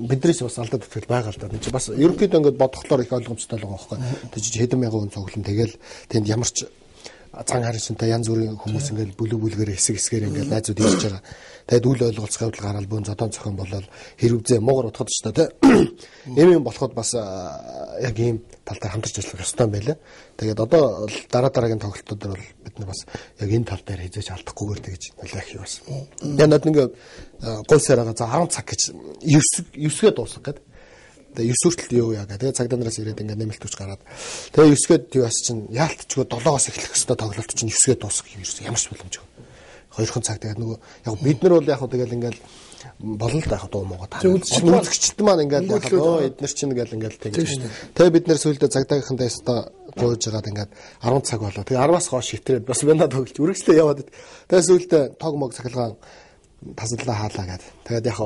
биднээс бас алдаад итгэл байгаа л да. Энд чи бас ерөнхийдөө ингээд бодохлоор их ойлгомжтой л байгаа байхгүй. Тэг чи хэдэн мянган хүн цуглан тэгэл тэнд ямар ч цан харьцантай янз бүрийн хүмүүс ингээл бүлгээр хэсэг хэсгээр ингээл найзууд хийж байгаа. Тэгээд үл ойлголцох явдал гараад бүүн зодон цохон болол хэрвзээ муугар утгад ч та тийм юм болоход бас яг ийм тал дээр хамтарч ажиллах ёстой юм байлаа. Тэгээд одоо дараагийн тоглолтууд дээр бол бид нар бас яг энэ тал дээр хийж алдахгүйгээр тэгж нөлөөх юм бас. Яг над ингээд гойсараа за 10 цаг гэж 9-гээ дуусгах гэдэг. Тэгээ 9 хүртэл юу яа гэдэг. Цагдаа нараас ирээд ингээд нэмэлт хүч гараад. Тэгээ 9-гээд юу яас чинь яалтчгүй 7-оос эхлэх хэвээр тоглолт чинь 9-гээд дуусгах юм ерөөс ямар ч боломжгүй. 2 цаг тэгээд нөгөө яг бид нар бол яг хөө тэгэл ингээд болно л таах дуу муугаа таа. Үзэгчд маань ингээд яг эднэр чинь ингээд тэгж. Тэгээ бид нэр сүүлдээ цагдаагийнхантай өстө гуйж байгаад ингээд 10 цаг болоо. Тэгээ 10-аас хойш хитрээд бас бэнда тоглож үргэлжлээ яваад. Тэгээ сүүлдээ тог мог цахилгаан тасаллаа хаалаа гэдэг. Тэгээд яг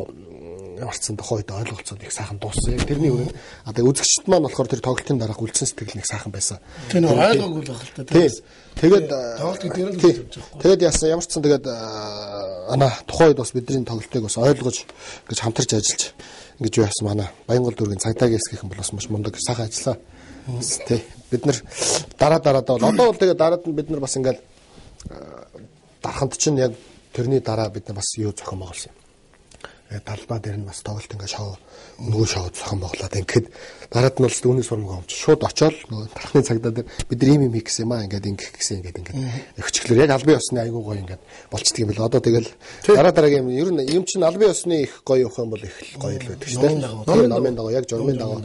ямарчсан тухайд ойлголцоод их сайхан дууссан. Яг тэрний үрэн тэгээ үзэгчд маань болохоор тэр тоглолтын дараах үлдсэн сэтгэл нэг сайхан байсан. Тэр нэг ойлгоогүй л байх л та. Тэгээд тоглолт гэдэг нь л явж байгаа. Тэгээд яасан ямарчсан тэгээд тухайд бас бидний тоглолтыг бас ойлгож гэж хамтарч ажиллаж ингэж юу яасан манай Баянгол дүүргийн цагдаагийн хэсгийнхэн бол бас маш мундаг сайхан ажиллаа. Тэ бид нар дараа бол одоо бол тэгээд дараад нь бид нар бас ингээл дараханд чинь яг тэрний дараа бид нар бас юу зохион байгуулсан юм. Талбай дээр нь бас тоглолт ингээ шоу нөгөө шоу зохион байгуулад ингээд дараад нь бол үүний сурмаг өмч шууд очоод нөгөө тархны цагдаа дээр бид нар ийм хийх гэсэн юм аа ингээд ингээ гэсэн ингээд өгчглөр яг албан ёсны айгуу гоё ингээд болчдөг юм бэл одоо тэгэл дараагийн ер нь юм чинь албан ёсны их гоё явах юм бол их гоё л байдаг шүү дээ. Номын дагуу яг журмын дагуу.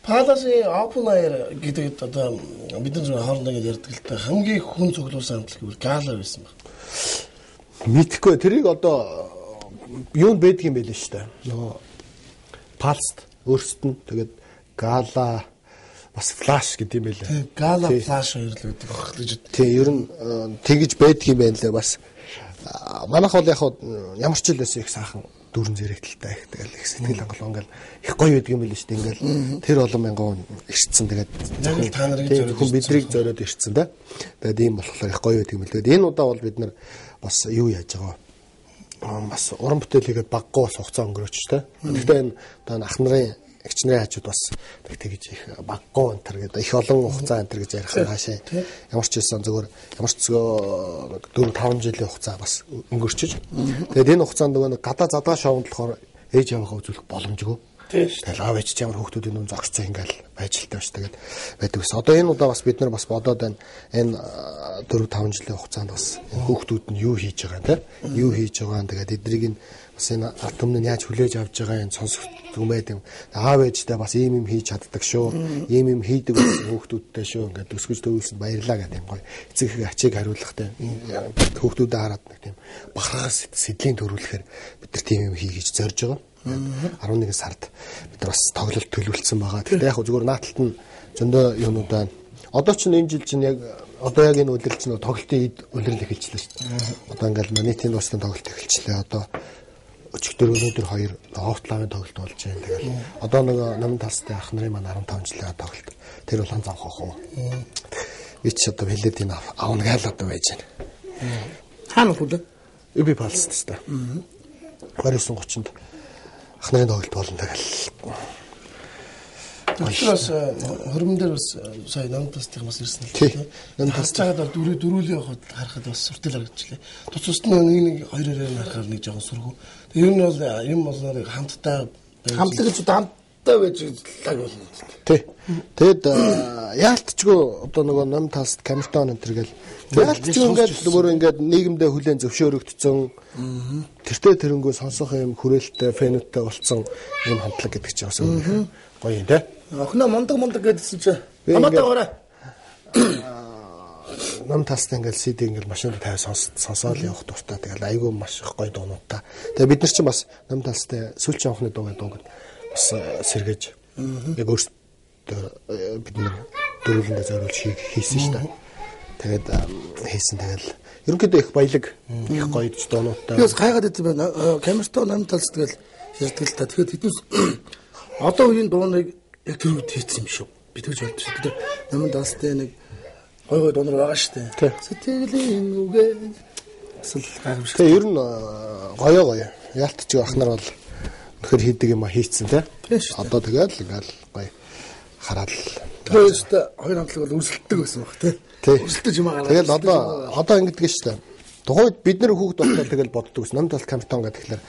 Паласын Open Air гэдэг одоо бид нар хоорондоо ингээд ярьдаг л та хамгийн хүн цуглуулсан хамтлаг гэвэл гала байсан баг. Мэдхгүй тэрийг одоо юунд байдаг юм бэ л шүү дээ. Нөгөө палст өөрсдөд нь тэгээд гала бас флаш гэдэг юм байлаа. Тэг гала флаш хоёр л байдаг баг гэж. Тэг ер нь тэгж байдаг юм байна лээ бас. Манайх бол яг ямар ч л байсан их сайхан дүүрэн зэрэгтэлтэй их тэгэл их сэтгэл хангалуун ингээл их гоё байдаг юм байл шүү дээ. Ингээл тэр олон мянган ирцэн тэгээд та нарыг хүн бидрийг зориод ирцэн да. Тэгээд ийм болохоор их гоё байдаг юм байл. Энэ удаа бол бид нар бас юу яаж байгаа бас уран бүтээл хийгээд баггүй бас хугацаа өнгөрөөч та. Гэхдээ энэ одоо ах нарын эгчнэрийн хажууд бас тэгж их баггүй энтер гэдэг их олон хугацаа энтер гэж ярих хаашаа ямар ч хэлсэн зүгээр ямар ч 4-5 жилийн хугацаа бас өнгөрчөж тэгээд энэ хугацаанд нөгөө гадаа задгаа шоунд болохоор ээж аваахаа үзүүлэх боломжгүй. Тэгэл аав ээж ямар хүүхдүүд энэ зогсцоо ингээл ажилтаа биш тэгээд байдаг ус. Одоо энэ удаа бас бид нар бас бодоод байна. Энэ 4-5 жилийн хугацаанд бас хүүхдүүд нь юу хийж байгаа юм те? Юу хийж байгаа юм тэгээд эднийг нь бас энэ ард түмэн нь яаж хүлээж авч байгаа энэ сонсох түмээд юм. Аав ээжтэй бас ийм юм хийж чаддаг шүү. Ийм юм хийдэг хүүхдүүдтэй шүү. Ингээд өсгөж төвлөсөн баярлаа гэдэг юм гоё. Эцэг их ачийг хариулахтай хүүхдүүдэд хараад нэг тийм бахархаас сэдлийн төрүүлэхээр бид нар тийм юм хийж зорж байгаа. 11 сард бид нар бас тоглолт төлөвлөсөн байгаа. Гэхдээ яг зүгээр нааталт нь зөндөө юмудаа одоо ч энэ жил чинь яг одоо яг энэ үлрэл чинь тоглолтын ид үлрэл эхэлчихлээ шүү дээ. Одоо ингээл манитын дуустан тоглолт эхэлчихлээ. Одоо өчигдөр өнөөдөр 2 офтлавын тоглолт болж байна. Тэгэл одоо нэг намын талстай ах нарын маань 15 жилийн тоглолт. Тэр бол ханзаах уу. Би ч одоо хэлээд энэ аавна гайл одоо байж байна. Хаана хүлээ? Үби палст тест. 29:30-нд ах нарын тоглолт болно тэгэл. Тэрээс хөрмөн дээр бас сая намтастыг бас ирсэн л тийм. Намтастайг бол дөрүүлийн явахад харахад бас сүртэл харагдчихлээ. Туцуст нэг 2-2 харахаар нэг жоохон сүргүү. Ер нь бол юм болноор хамтдаа хамтлаг гэж хамтдаа байж лаг болно. Тий. Тэгэд яалтчгүй одоо нөгөө ном талст камертон энэ төр гэл яалтчгүй ингээд нөгөө ингээд нийгэмдээ хүлээн зөвшөөрөгдсөн тэртээ тэрнгөө сонсох юм хүрээлттэй фэнүүдтэй болцсон юм хамтлаг гэдэг чинь бас гоё юм тий. Охноо мондог гэдсэн чи хамаатаагаараа ном талст ингээд CD ингээд машинд тавь сонсоол явах дуртай. Тэгэл айгүй маш их гоё дуунуудаа. Тэгээ бид нар чинь бас ном талстай сүүлчийн охны дуу бас сэргээж яг өөрсдөө бид нар дөрвөлөндөө зориулж хийсэн шүү дээ. Тэгээд хийсэн тэгэл ерөнхийдөө их баялаг их гоёж дуунуудаа. Би бас гайхаад идэв байна. Камертон ном талс тэгэл ярьдаг л та. Тэгэхээр хэдүүс одоо үеийн дууныг яг тэр үед хийсэн юм шүү. Би тэгж бодож шүү. Тэр ном талстай нэг гой дуунар байгаа шүү дээ. Сэтгэлийн үгээ асал гайхамшиг. Тэгээ ер нь гоё. Яалтч ах нар бол өнөхөр хийдэг юм а хийцэн тий. Одоо тэгэл ингээл гоё хараад. Тэрээс хоёр хамтлаг бол өрсөлддөг байсан баг тий. Өрсөлдөж юм аа. Тэгэл одоо ингэдэг шүү дээ. Тухайд бид нар хүүхд болтол тэгэл боддог ус. Ном талт камертон гэхэлэр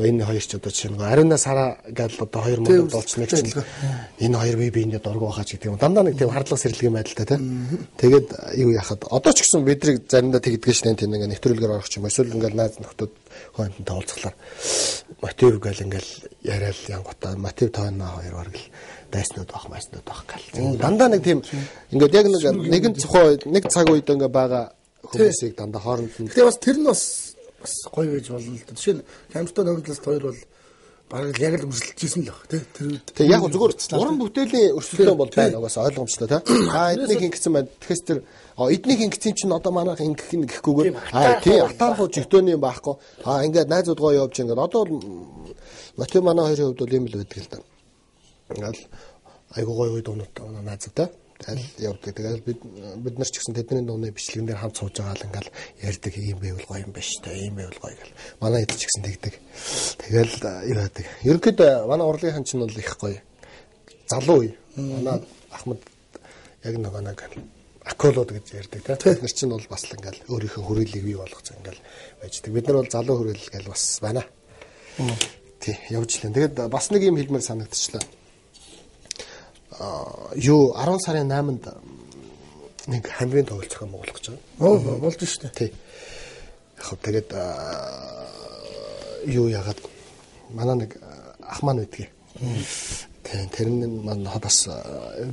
энэ хоёр ч одоо чинь ариуна сараа гэдэг одоо хоёр мод болчихно гэж чинь энэ хоёр биендээ дургу байхаа ч гэдэг юм. Дандаа нэг тийм хардлага сэрэлгийн байдалтай тий. Тэгээд юу яхад одоо ч гэсэн бидрийг заримдаа тэгдэг шнэ тийм ингээ нэвтрүүлгээр орох юм. Эсвэл ингээл найз нөхдүүд хойнтон тоолцглаар мотив гэл ингээл яриад янгутаа мотив тооноо хоёр баг л дайснууд байх гэл. Дандаа нэг тийм ингээд яг нэгэн цохоо нэг цаг үед ингээ байгаа хүмүүсийг дандаа хооронд нь. Тэгээ бас тэр нь бас гоё гэж болно л да. Жишээ нь камертон номдлост хоёр бол бараг яг л өрсөлдөжсэн л баг тий. Тэр яг зүгээр уран бүтээлийн өрсөлдөөн бол байна угаас ойлгомжтой тий. Эднийг ингэсэн байна. Тэгэхээр тэр эднийг ингэсэн чинь одоо манайх ингэхгүйгээр тий атаархуу жигтөөний байхгүй. Ингээд найзууд гоё явж ингээд одоо бол мотив манай хоёрын хувьд бол юм л байдаг л да. Ингээл айгуу гоё дуунууд найзуудтай явдаг. Тэгэл бид нар ч гэсэн тэдний дууны бичлэгэн дээр хамт сууж байгаа л ингээл ярьдаг ийм байвал гоё юм байна шүү дээ. Ийм байвал гоё гэл. Манай хэд ч гэсэн тэгдэг. Тэгэл юу яадаг. Ерөнхийдөө манай урлагийнхан чинь бол их гоё. Залуу үе. Манай Ахмад яг нэг аколод гэж ярьдаг тийм. Бид нар чинь бол бас л ингээл өөрийнхөө хүрээлийг бий болгоцсон ингээл байждаг. Бид нар бол залуу хүрээл гэл бас байна. Тий, явж лээ. Тэгээд бас нэг юм хэлмээр санагдчихлаа. Юу 10 сарын 8-нд нэг хамгийн тоглолт зохион байгуулах гэж байгаа. Болж шүү дээ. Тий. Яг тэгээд юу яагаад манай нэг ах маань байдгийг. Тийм тэр нь маань бас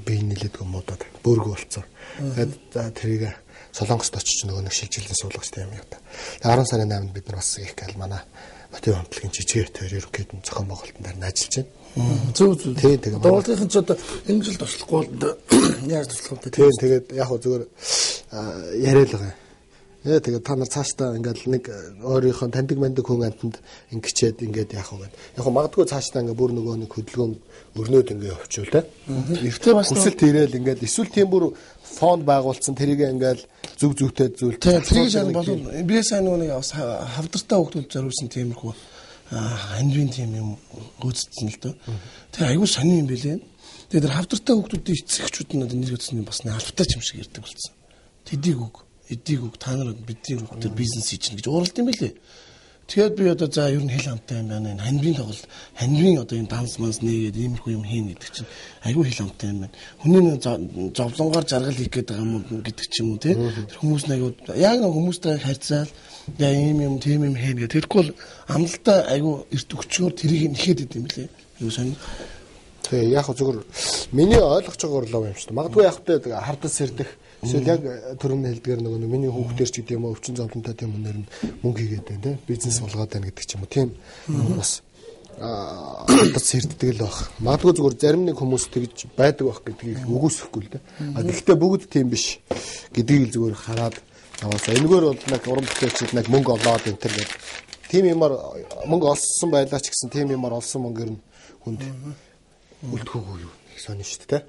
бие нэлээдгүй муудаад бөөргөө болцсон. Тэгээд тэрийг Солонгост очиж нөгөө нэг шилжилтэн суулгаж тийм юм яа. 10 сарын 8-нд бид нар бас их гал манай мотив хамтлагийн жижиг төр ерөнхийдөө зохион байгуулалтын дээр ажиллаж байна. Зөв. Тэгээд дуулынхан ч одоо энэ жил туршлахгүй яаж туршлах вэ? Тэгээд яг хөө зүгээр яриад байгаа. Тэгээд та нар цаашдаа ингээл нэг өөрийнхөө таньдаг мандаг хүн амтнд ингэчээд ингээд яах вэ? Яг хөө магадгүй цаашдаа ингээ бүр нөгөө нэг хөдөлгөөн өрнөөд ингээ явуучвал те. Эртээ бас хүсэлт ирээл ингээд эсвэл тийм бүр фонд байгуулсан тэрийг ингээл зүг зүгтэй зүйлтэй. Тэгээд шарын болов би сайн нөгөө нэг хавдартай хөвгдөл зориулсан тиймэрхүү анвин тийм юм гүйцэтгэсэн л доо. Тэгээ айгүй сонир юм билээ. Тэгээ тэр хавдартай хүмүүсийн эцэгчүүд нь нэр өгсөн юм бас алфатай юм шиг ярьдаг болсон. Эдийг үг та нар бидний хүүхдэр бизнес хийж гэнэ гэж ууралд юм билээ. Тэгээд би одоо за ер нь хэл амтай юм байна. Энэ ханвийн тоглолт, ханвийн одоо энэ данс манс нээгээд иймэрхүү юм хийн гэдэг чинь айгүй хэл амтай юм байна. Хүний зовлонгоор жаргал хийх гээд байгаа юм гэдэг ч юм уу тий. Тэр хүмүүс нэг яг нэг хүмүүстэй харьцаал яа ийм юм тийм юм хийн гэдэг. Тэрхүү амлалтаа айгүй эрт өчгөр тэрийг нэхэд идэв юм билээ. Юу сонь. Тэгээ яг зүгээр миний ойлгож байгаагаар лав юм шүү дээ. Магадгүй яг тэ хардас сэрдэх эсвэл яг төрөний хэлдгээр нөгөө миний хүүхдэр ч гэдэг юм уу өвчин зовлонтой тийм үнээр нь мөнгө хийгээд байна тийм бизнес болгоод байна гэдэг ч юм уу тийм бас хардас сэрддэг л баг. Магадгүй зүгээр зарим нэг хүмүүс тэгж байдаг байх гэдгийг үгүйсэхгүй л дээ. Гэхдээ бүгд тийм биш гэдгийг зүгээр хараад аваасаа энэгээр бол нэг уран бүтээлчид нэг мөнгө олоод энэ төр гэдэг. Тийм юмар мөнгө олсон байлаа ч гэсэн тийм юмар олсон мөнгөөр нь хүнд үлдэхүүгүй юу их сонь шүү дээ.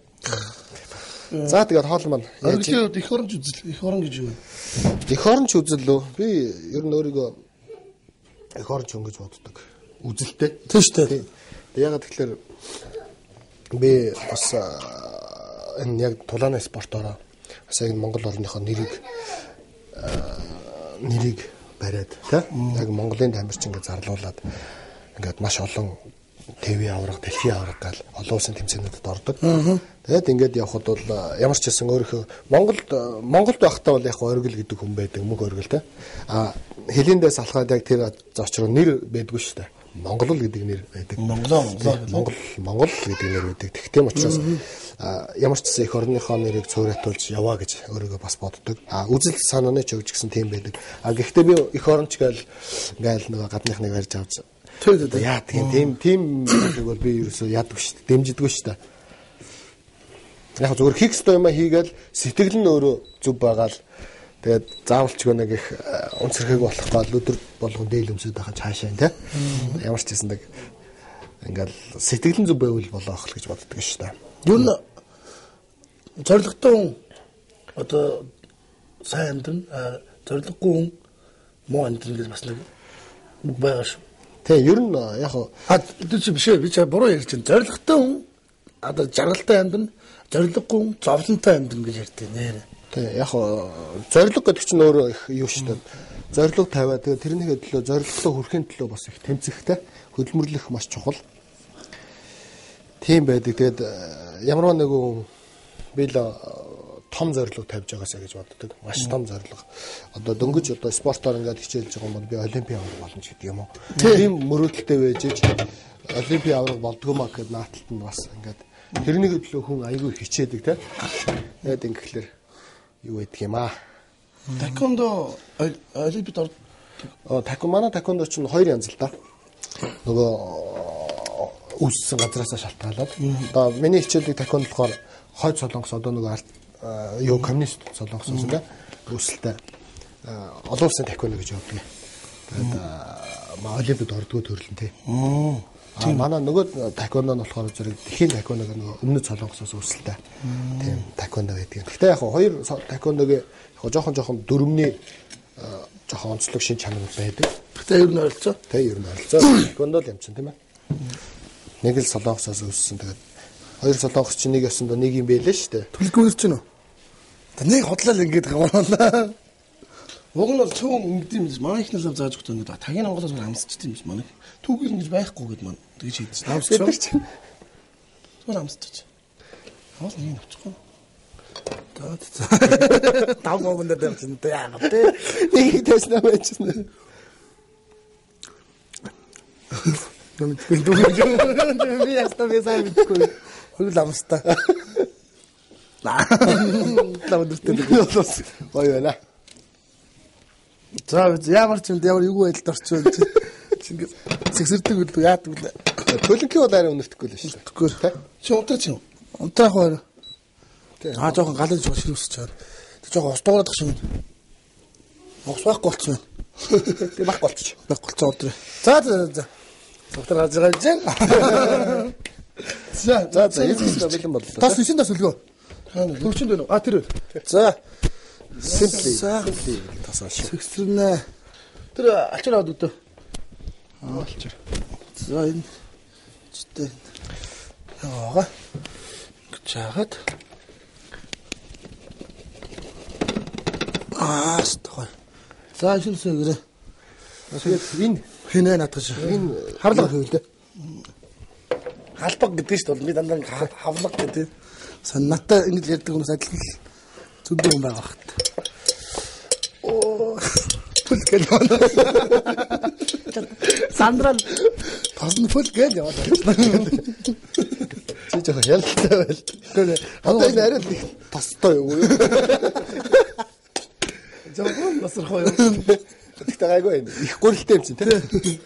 За тэгээд хоол маань оргилын их оронч үзэл их орон гэж юу вэ? Их оронч үзэл лөө би ер нь өөрийгөө их оронч өнгөж боддог. Үзэлтэй. Тийм шүү дээ. Яг тэгэхээр би бас энэ яг тулааны спортоор бас яг Монгол орныхоо нэрийг бариад тийм яг Монголын тамирч ингээд зарлуулад ингээд маш олон ТV авраг, дэлхийн авраг гал олон улсын тэмцээнүүдэд ордог. Тэгээд ингээд явхад бол ямар ч хэсэн өөрийнхөө Монголд байхдаа бол яг оргил гэдэг хүн байдаг, мөнх оргил те. Хэлэндээс алхаад яг тэр зочроо нэр байдгүй шүү дээ. Монгол гэдэг нэр байдаг. Монгол гэдэг нэр байдаг. Тэгтээ учраас ямар ч хэсэн их орныхоо нэрийг цуурайтуулж яваа гэж өөрийгөө бас боддог. Үзэл санааны ч өгч гисэн тийм байдаг. Гэхдээ би их оронч гээл нэг гадныхныг барьж авч яа тийм нэг бол би ерөөсөө яадаг шүү дээ. Дэмжидэггүй шүү дээ. Яг зөвхөн хийх ёстой юм хийгээл сэтгэл нь өөрөө зүв байгаал тэгээд заавалч нэг их унцэрхэг болохгүй өдөр болгон дээл өмсөд байхад цаашаа тий. Ямар ч гэсэн нэг ингээл сэтгэл нь зүв байвал болоох л гэж боддог шүү дээ. Юу н зоригтой одоо сайн амьдрын зориггүй муу амьдрын гэж бас нэг байгаа шүү. Тэгээ ер нь яг тэр чи биш би ч буруу ярьж байна. Зоригтой хүн одоо жаргалтай амьдрын, зориггүй зовлонтой амьдрын гэж ярьдээ нэр. Тэгээ яг зориг гэдэг чинь өөрөө их юу шүү дээ. Зориг тавиа тэгээ тэрнийхээ төлөө зоригтой хүрэхин төлөө бас их тэмцэхтэй хөдөлмөрлөх маш чухал. Тийм байдаг. Тэгээд ямар нэг би л том зорилго тавьж байгаасаа гэж боддог. Маш том зорилго. Одоо дөнгөж одоо спортоор ингээд хичээлж байгаа юм бол би олимпийн авраг болно ч гэдэг юм уу. Тийм мөрөөдөлтэй байж олимпийн авраг болдгоо маа гэхэд нааталт нь бас ингээд тэрний төлөө хүн айгүй хичээдэг те. Тэгээд ингээд юу гэдэг юм аа. Такондо олимпиад манай такондо ч 2 янз л да. Нөгөө үүссэн газараасаа шалтгаалаад. Одоо миний хичээлийг таконд болохоор хойд солонгос одоо нөгөө коммунист солонгос үстэй өсөлтөй олон улсын такондо гэж явдаг. Тэгээд олимпиад ордгоо төрлөн тий. Манай нөгөө такондо нь болохоор зэрэг дэлхийн такондо нөгөө өмнөд солонгосоос өсөлтөй. Тийм такондо байдаг. Гэхдээ яг хоёр такондогийн жоохон дөрөвний жоохон онцлог шин чанар байдаг. Гэхдээ ер нь ойролцоо. Тэ ер нь ойролцоо. Такондо л юм чинь тийм ээ. Нэг л солонгосоос өссөн. Тэгээд хоёр солонгос чинь нэг ясандаа нэг юм байлээ шүү дээ. Төлгөөр чинь үү? Нэг хотлол ингэж гаваалаа. Уг нь бол цөөн ингэдэм юм. Манай их насаа зааж өгч байгаа. Тагийн онголоос амсчихдээ юм биш манай. Түүгээр ингэж байхгүй гэд маань тэгж хийдэж. Амсчих. Зүгээр амсчих. Хоол нэг авчихгүй. Тав гомонд дэрсэн тэ яагаад тэ. Нэг тэснэ байчихна. Би ястаа бисаа мэдгүй. Хөл амстаа. Ой байна. За ямар ч юм ямар юу байдалд орчихвол чи ингэ сэгсэрдэг үү яадаг вэ? Төлөнхий бол арай өнөртөхгүй л шүү дээ. Чи унтаа чи. Унтаах байна. Жоохон галаж ширүүсч чад. Тэг жоохон ус дуурайдах шиг. Ус байхгүй болчихсон. Тэг байхгүй болчих. Байхгүй болцоо өдрөө. За. Доктор газар гаж. За эцэст бэлэн боллоо. Тас 9 тас үлгөө. Төвчөнд байна уу? Тэр. За. Simply тасааш. Сэгсрэнэ. Тэр ачаар аваад өгдөө. Болчих. За энэ чтэй яваага. Гэж хаад. Стохой. За шилсэ гэрэ. Тэгээд энэ хинэ надгаш. энэ хавлага хөвлөө. Халбаг гэдэг чинь бол би дандаа хавлага гэдэг. Санаатай ингэж ярьдаг хүмүүс адил зүгдүү юм байгаа хат. Оо. Фул гэл яваа. Сандрал тасн фул гэл яваа. чи жоохон ялтай байл. Одоо энэ арай тастай юу? Жогон насрах юу? Тэгтээ гайгүй юм. Их гурилтай юм чинь тий.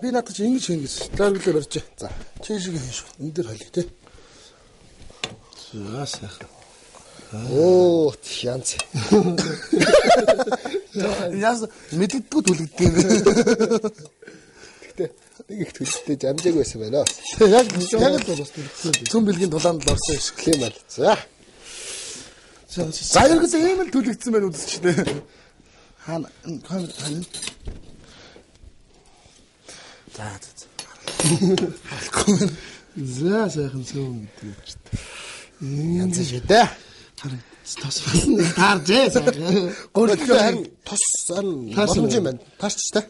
Би надад чи ингэж хийнэ гэж. Заарглаа барьж. За. Чи шиг хийн шүү. Энд дээр холих тий. За сайхан. Оо, янз. Яс мэддэггүй түлэгдэг юм. Тэгтээ нэг их төлөвтэй амжааг байсан байна. Яг л бас цөм бэлгийн дулаанд л орсон шиг Тийм байл. За. За ерөөс ийм л түлэгдсэн байна үзчихтэй. Хаана камер хаана. За. Халахгүй. За сайхан цөм гэдэг юм чинь. Янз шүү дээ. Харин тас болно. Тааржээ. Гурилтай харин тос боломж юм байна. Таарч та.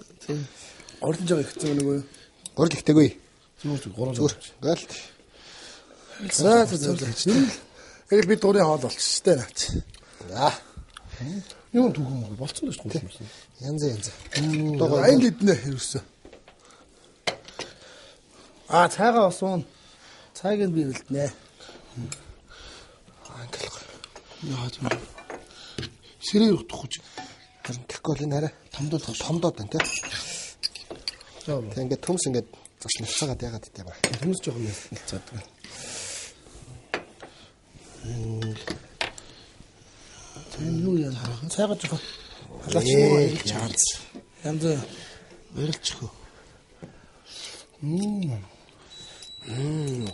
Орлож байгаа их зөө нөгөө. Гурил ихтэйгүй. Зүгээр. Гал. За. Яг би дуурай хоол болчих штэ наач. За. Юу түгэн болцсон шүү дээ. Янз. Айн лиднэ хэрэгсэн. Цайгаа басуун. Цайг нь би бэлднэ. Ангилах. Яа тийм. Сэрээр утахгүй. Харин тэгэхгүй бол энэ арай томдоод байна тий. Тэг ингээд төмс ингээд заш нэлцаагаад яагаад гэдэг юм аа. Төмс жоохон нэлцаадаг. Тэн юу яа харах. Цайгаа жоохон халаач нөө чанц. Янз барилчихөө.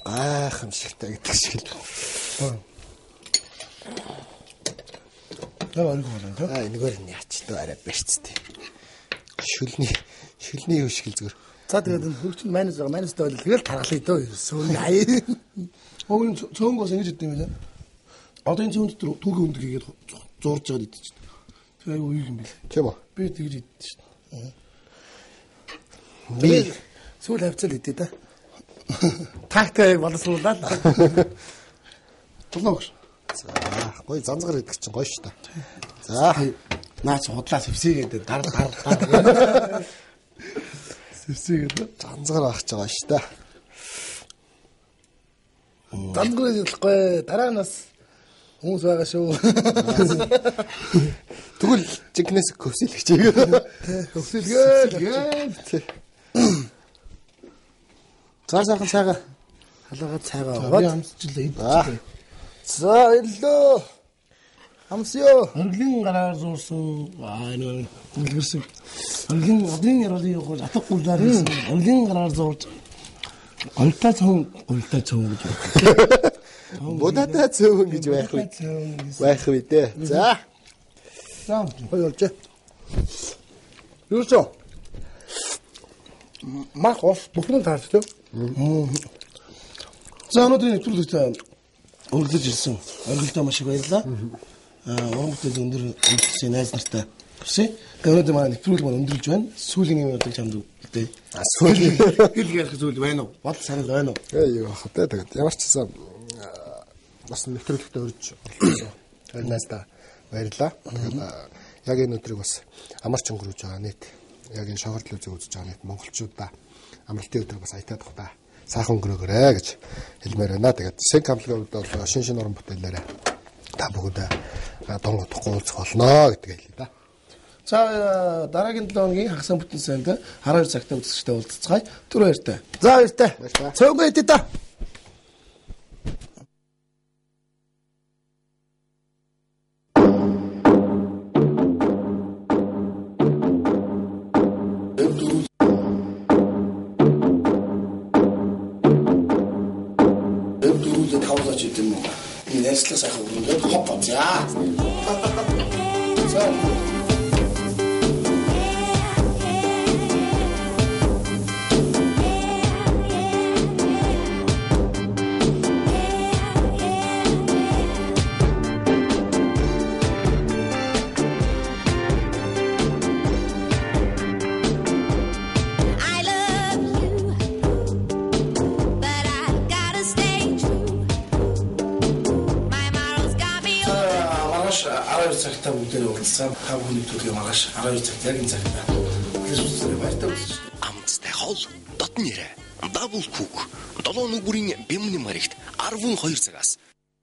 Гайхамшигтай гэдэг шиг л. Яа ариг болоо тий. Энэгээр нь яачлаа арай барьцтэй. Шүлний юу шиг л зүгээр. За тэгээд хөрчин майнус байгаа. Майнустай бол тэгэл таргалъя дөө. Сүүн аяа. Огн цөөнгөөс ингэж идэв юм байна. Одоо энэ цөөн дотор түүхийн өндөг хийгээд зурж байгаа гэдэг чинь. Тэр аяа уу юм бэл. Тийм үү? Би тэгж идэж шин. Би сүүл хавцал идэ та. Тактик боловсруулаад. Тулногш. За, гоё занзгар идэх чинь гоё шүү дээ. За, наач худлаа сэвсээгээд гар. Сэвсээгээд занзгар авах гэж байгаа шүү дээ. Занзгар идэлгүй дараанаас хүмүүс байгаа шүү. Тэгвэл жигнэс көсөлгч яг. Хөсөлгөөл. За сайхан цайгаа халаагаад цайгаа аваад амсчлаа. За эллөө. Амсё. Өргөлийн гараар зурсан энэ үлгэрсэн. Өргөлийн яролын явах атга гулаар хийсэн. Өргөлийн гараар зурж гольтай цөөн гэж байна. Будатай цөөн гэж байх үү дээ. За. За, хоёулж. Юусоо? Мах ус бүхэн таарч төө. За өнөөдрийн нэвтрүүлэгт өргөж ирсэн. Өргөлдөө маш их баярлалаа. Уран бүтээл өндөр үлдсэн найз нартай хүсье. Тэгээд манай нэвтрүүлэг маань өндөрлж байна. Сүүлийн юм удаа чамд үгтэй. Сүүлийн хэл ярих зүйл байна уу? Бодол санал байна уу? Юу хаа тэгээд ямар ч гэсэн бас нэвтрүүлэгт өрж орлоо. Тэгээд найздаа баярлалаа. Тэгээд яг энэ өдрийг бас амар чөнгөрүүлж байгаа нийт. Яг энэ шогор телевизээ үзэж байгаа нийт монголчуудаа амралтын өдрийг бас аятаадах та. Сайхан өнгөрөөгөө гэж хэлмээр байна. Тэгээд Сэнк хамтлагийн хувьд бол шин уран бүтээлээрээ та бүгд донгодохгүй уулзах болно гэдгийг хэлье да. За дараагийн 7 хоногийн хагас бүтэн санд 12 цагтаа үзэгчтэй уулзцгаая. Түр баяртай. За баяртай. Цөөнгөө идэ та. Nächstes Jahr, hopp, ja. So. Маргааш 12 цагтаа бүгдээ уулзсан. Та бүхний төлөө маргааш 12 цагт яг энэ цагт байна. Тэгэхээр үзлээ баяртай үзсэн. Амттай хол дотн нэрэ Double Cook 7 нүгүрийн бямны маригт 12 цагаас